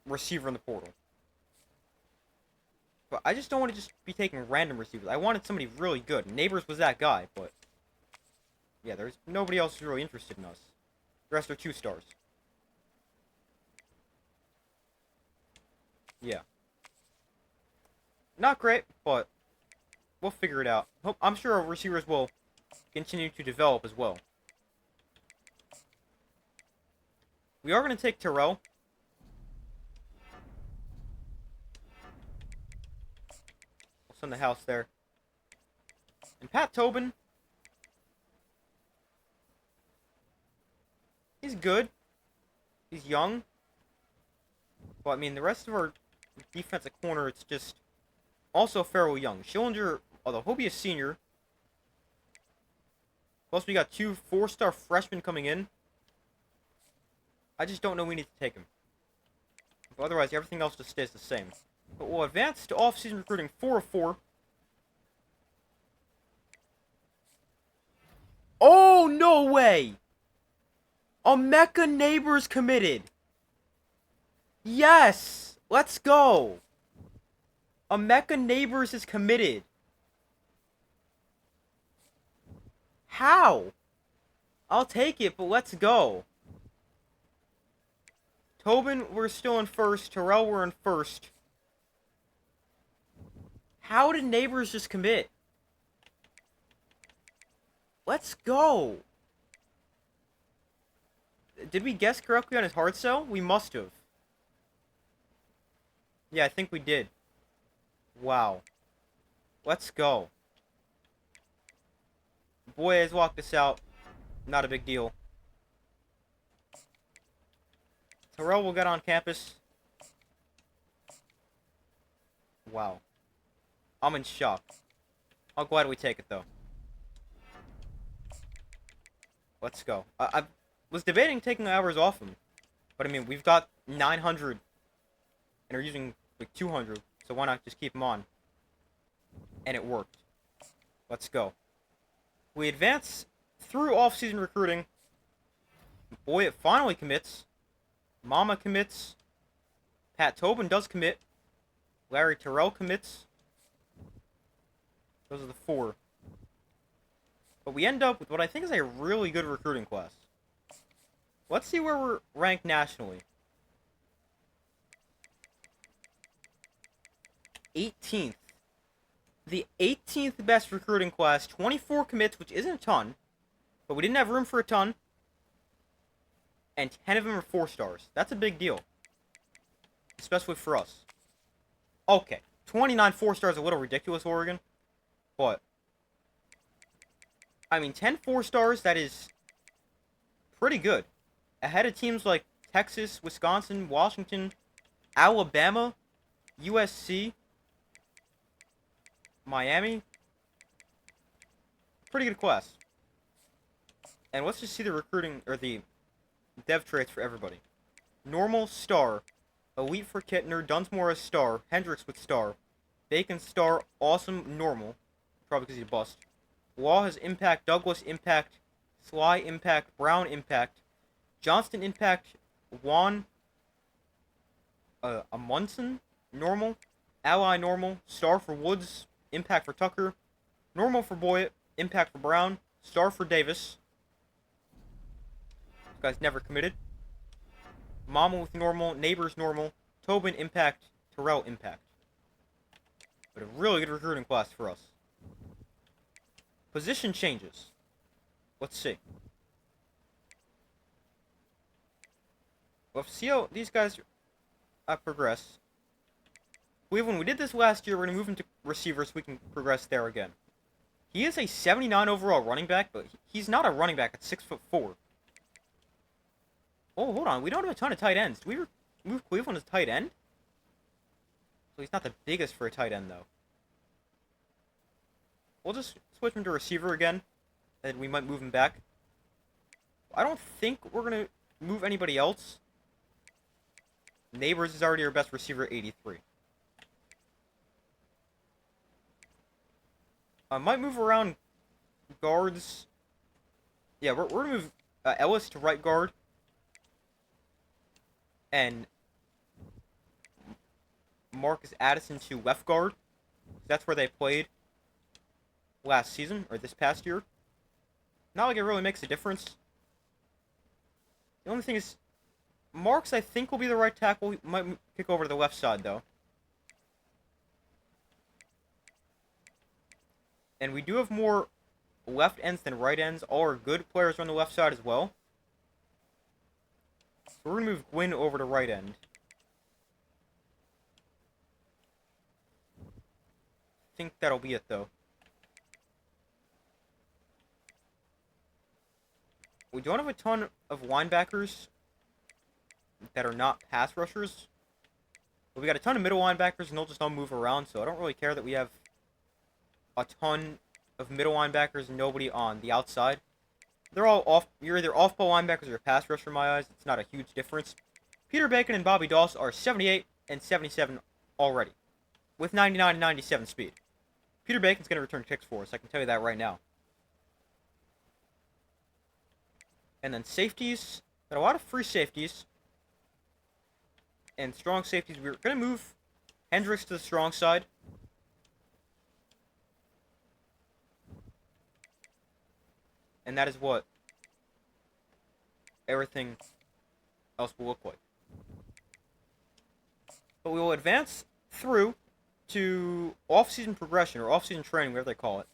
receiver in the portal. But I just don't want to just be taking random receivers. I wanted somebody really good. Neighbors was that guy, but yeah, there's nobody else who's really interested in us. The rest are 2 stars. Yeah. Not great, but we'll figure it out. I'm sure our receivers will continue to develop as well. We are going to take Terrell. We'll send the house there. And Pat Tobin. He's good. He's young. But, I mean, the rest of our defensive corner, it's just also fairly young. Schillinger, although he'll be a senior. Plus, we got 2 4-star freshmen coming in. I just don't know we need to take him. But otherwise, everything else just stays the same. But we'll advance to off-season recruiting 4 of 4. Oh, no way! Emeka Neighbors committed. Yes! Let's go! Emeka Neighbors is committed. How? I'll take it, but let's go. Tobin, we're still in first. Terrell, we're in first. How did Neighbors just commit? Let's go. Did we guess correctly on his hard sell? We must have. Yeah, I think we did. Wow. Let's go. Boy has walked us out. Not a big deal. Terrell will get on campus. Wow. I'm in shock. I'm glad we take it, though. Let's go. I was debating taking hours off him. But, I mean, we've got 900. And are using, like, 200. So why not just keep him on? And it worked. Let's go. We advance through off-season recruiting. Boy, it finally commits. Mama commits. Pat Tobin does commit. Larry Terrell commits. Those are the 4. But we end up with what I think is a really good recruiting class. Let's see where we're ranked nationally. 18th. The 18th best recruiting class. 24 commits, which isn't a ton. But we didn't have room for a ton. And 10 of them are 4 stars. That's a big deal. Especially for us. Okay. 29 4 stars is a little ridiculous, Oregon. But, I mean, 10 4 stars, that is pretty good. Ahead of teams like Texas, Wisconsin, Washington, Alabama, USC, Miami. Pretty good class. And let's just see the recruiting, or the dev traits for everybody. Normal, star. Elite for Kittner. Dunsmore as star. Hendricks with star. Bacon star. Awesome, normal. Probably because he's a bust. Law has impact. Douglas impact. Sly impact. Brown impact. Johnston impact. Juan Amundsen normal. Ally normal. Star for Woods. Impact for Tucker. Normal for Boyd. Impact for Brown. Star for Davis. This guy's never committed. Mama with normal. Neighbors normal. Tobin impact. Terrell impact. But a really good recruiting class for us. Position changes. Let's see. Let's see how these guys progress. Cleveland, we did this last year. We're going to move him to receiver so we can progress there again. He is a 79 overall running back, but he's not a running back at 6'4". Oh, hold on. We don't have a ton of tight ends. Do we move Cleveland as tight end? So he's not the biggest for a tight end, though. We'll just switch him to receiver again, and we might move him back. I don't think we're going to move anybody else. Neighbors is already our best receiver at 83. I might move around guards. Yeah, we're going to move Ellis to right guard. And Marcus Addison to left guard. That's where they played last season, or this past year. Not like it really makes a difference. The only thing is, Marks, I think, will be the right tackle. He might kick over to the left side, though. And we do have more left ends than right ends. All our good players are on the left side as well. So we're going to move Gwyn over to right end. I think that'll be it, though. We don't have a ton of linebackers that are not pass rushers. But we got a ton of middle linebackers, and they'll just all move around, so I don't really care that we have a ton of middle linebackers and nobody on the outside. They're all off. You're either off-ball linebackers or pass rush in my eyes. It's not a huge difference. Peter Bacon and Bobby Doss are 78 and 77 already, with 99 and 97 speed. Peter Bacon's going to return kicks for us. I can tell you that right now. And then safeties. Got a lot of free safeties. And strong safeties. We're going to move Hendricks to the strong side. And that is what everything else will look like. But we will advance through to off-season progression, or off-season training, whatever they call it.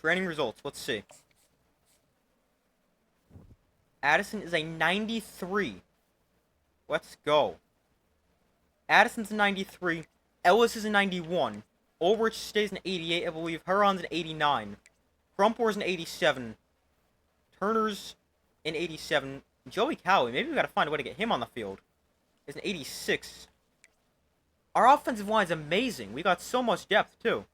Training results, let's see. Addison is a 93. Let's go. Addison's a 93. Ellis is a 91. Ulrich stays an 88, I believe. Huron's an 89. Crumpor's an 87. Turner's an 87. Joey Cowie, maybe we gotta find a way to get him on the field, is an 86. Our offensive line is amazing. We got so much depth, too.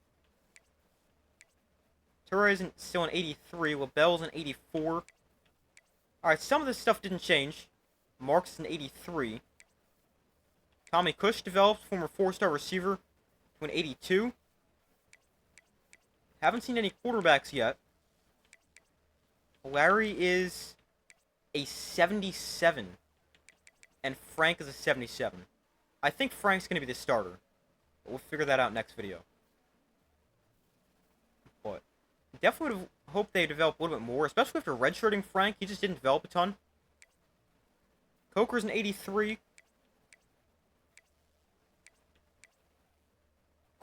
Torres is still an 83. LaBelle's an 84. Alright, some of this stuff didn't change. Marks is an 83. Tommy Cush developed, former 4-star receiver, to an 82. Haven't seen any quarterbacks yet. Larry is a 77. And Frank is a 77. I think Frank's going to be the starter. But we'll figure that out next video. But definitely would have hoped they develop a little bit more, especially after redshirting Frank. He just didn't develop a ton. Coker's an 83.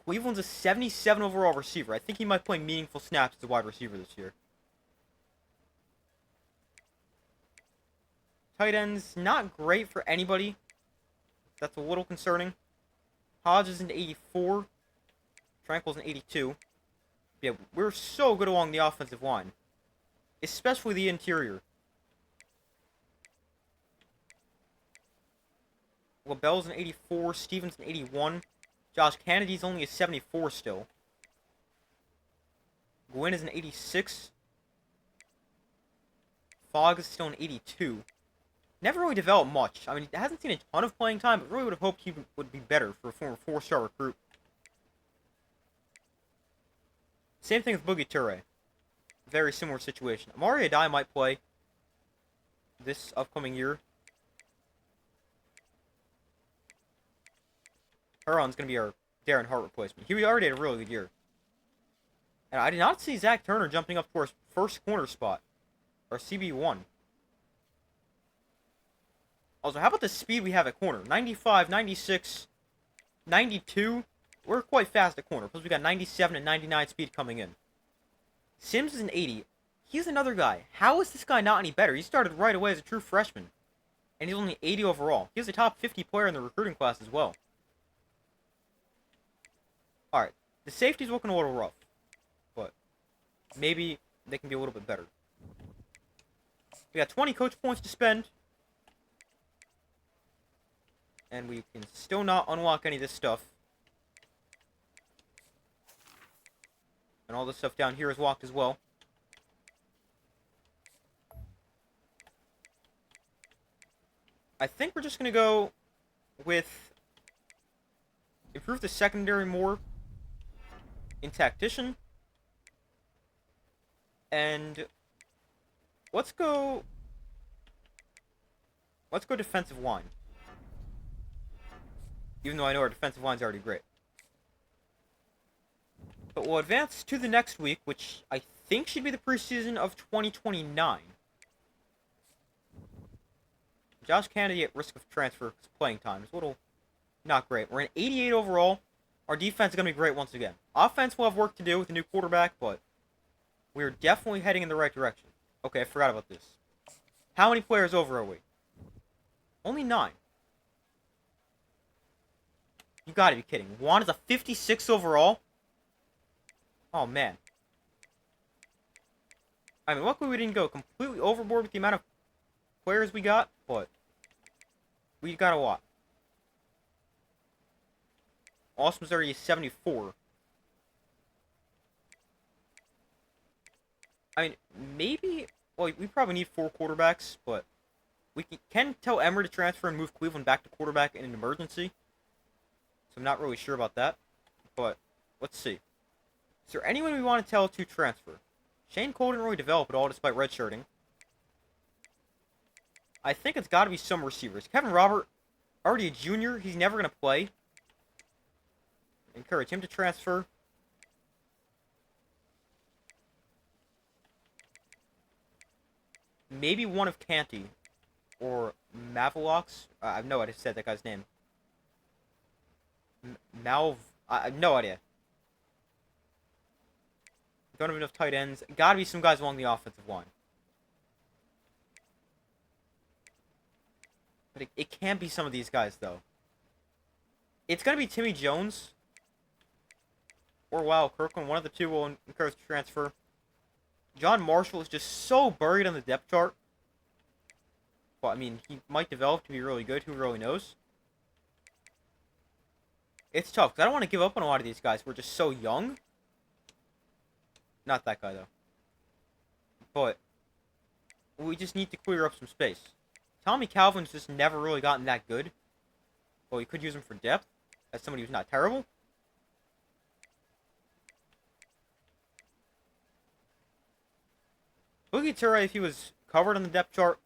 Cleveland's a 77 overall receiver. I think he might play meaningful snaps as a wide receiver this year. Tight ends, not great for anybody. That's a little concerning. Hodge is an 84. Tranquil's an 82. Yeah, we're so good along the offensive line. Especially the interior. LaBelle's an 84. Stevens an 81. Josh Kennedy's only a 74 still. Gwynn is an 86. Fogg is still an 82. Never really developed much. I mean, he hasn't seen a ton of playing time, but really would have hoped he would be better for a former 4-star recruit. Same thing with Boogie Ture. Very similar situation. Amari Adai might play this upcoming year. Huron's going to be our Darren Hart replacement. He already had a really good year. And I did not see Zach Turner jumping up to our first corner spot. Our CB1. Also, how about the speed we have at corner? 95, 96, 92. We're quite fast at corner. Plus we got 97 and 99 speed coming in. Sims is an 80. He's another guy. How is this guy not any better? He started right away as a true freshman. And he's only 80 overall. He's a top 50 player in the recruiting class as well. Alright, the safety's looking a little rough, but maybe they can be a little bit better. We got 20 coach points to spend, and we can still not unlock any of this stuff. And all this stuff down here is locked as well. I think we're just going to go with improve the secondary more in tactician, and let's go defensive line, even though I know our defensive line's already great. But we'll advance to the next week, which I think should be the preseason of 2029. Josh Kennedy at risk of transfer because playing time is a little not great. We're an 88 overall. Our defense is going to be great once again. Offense will have work to do with the new quarterback, but we're definitely heading in the right direction. Okay, I forgot about this. How many players over are we? Only 9. You gotta be kidding. Juan is a 56 overall? Oh, man. I mean, luckily we didn't go completely overboard with the amount of players we got, but we got a lot. Awesome's already 74. I mean, maybe... Well, we probably need 4 quarterbacks, but we can tell Emory to transfer and move Cleveland back to quarterback in an emergency. So I'm not really sure about that. But let's see. Is there anyone we want to tell to transfer? Shane Cole didn't really develop at all despite redshirting. I think it's got to be some receivers. Kevin Robert, already a junior. He's never going to play. Encourage him to transfer. maybe one of Canty or Mavalox. I have no idea if I said that guy's name. Malv. I have no idea. Don't have enough tight ends. Gotta be some guys along the offensive line. But it can't be some of these guys, though. It's gonna be Timmy Jones. Or Wow Kirkland. One of the two will encourage transfer. John Marshall is just so buried on the depth chart. Well, I mean, he might develop to be really good. Who really knows? It's tough, because I don't want to give up on a lot of these guys. We're just so young. Not that guy, though. But we just need to clear up some space. Tommy Calvin's just never really gotten that good. Well, you could use him for depth, as somebody who's not terrible. Boogie Ture, if he was covered on the depth chart,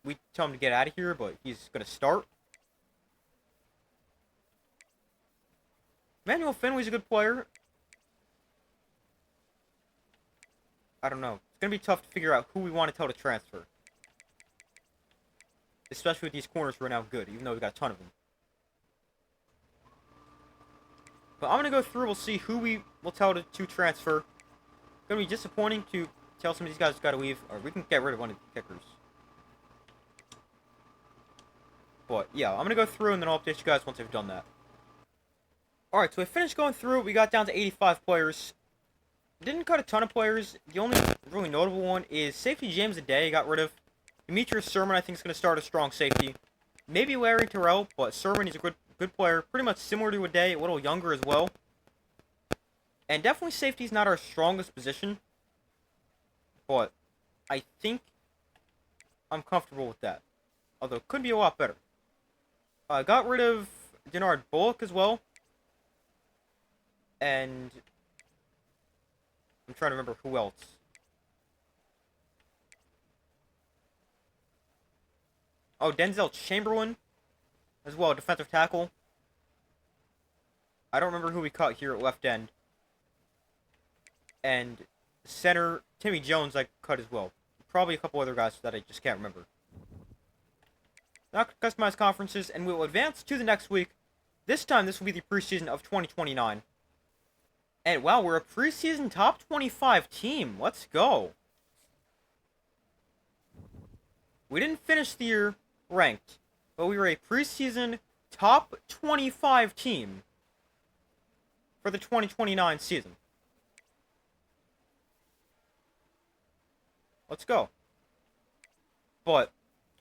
we'd tell him to get out of here, but he's going to start. Emmanuel Finley's a good player. I don't know. It's going to be tough to figure out who we want to tell to transfer. Especially with these corners who are now good, even though we've got a ton of them. But I'm going to go through, we'll see who we will tell to transfer. It's going to be disappointing to tell some of these guys got to leave, or we can get rid of one of the kickers. But, yeah, I'm going to go through, and then I'll update you guys once I've done that. Alright, so I finished going through. We got down to 85 players. Didn't cut a ton of players. The only really notable one is safety James Aday got rid of. Demetrius Sermon, I think, is going to start a strong safety. Maybe Larry Terrell, but Sermon is a good player. Pretty much similar to Aday, a little younger as well. And definitely safety is not our strongest position. But I think I'm comfortable with that. Although it could be a lot better. I got rid of Denard Bullock as well. And I'm trying to remember who else. Oh, Denzel Chamberlain as well, defensive tackle. I don't remember who we cut here at left end. And center, Timmy Jones, I cut as well. Probably a couple other guys that I just can't remember. Not customized conferences, and we'll advance to the next week. This time, this will be the preseason of 2029. And wow, we're a preseason top 25 team. Let's go. We didn't finish the year ranked, but we were a preseason top 25 team for the 2029 season. Let's go. But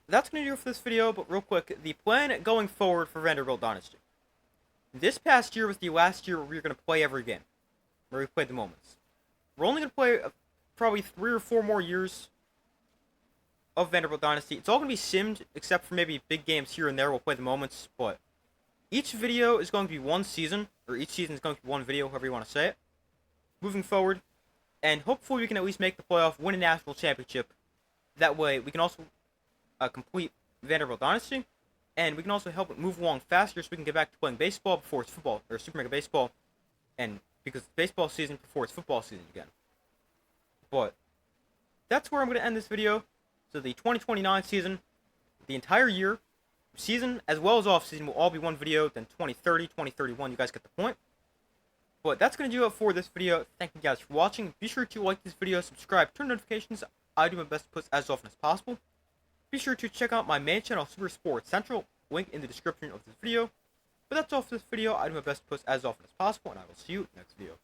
that's going to do it for this video. But real quick, the plan going forward for Vanderbilt Dynasty. This past year was the last year where we were going to play every game. Where we played the moments. We're only going to play probably 3 or 4 more years of Vanderbilt Dynasty. It's all going to be simmed, except for maybe big games here and there. We'll play the moments, but each video is going to be one season, or each season is going to be one video, however you want to say it, moving forward. And hopefully we can at least make the playoff, win a national championship. That way we can also complete Vanderbilt Dynasty, and we can also help it move along faster so we can get back to playing baseball before it's football, or Super Mega Baseball, and because it's baseball season before it's football season again. But that's where I'm going to end this video. So the 2029 season, the entire year, season as well as off season will all be one video. Then 2030, 2031, you guys get the point. But that's going to do it for this video. Thank you guys for watching. Be sure to like this video, subscribe, turn notifications. I do my best to post as often as possible. Be sure to check out my main channel, Super Sports Central, link in the description of this video. But that's all for this video. I do my best to post as often as possible, and I will see you next video.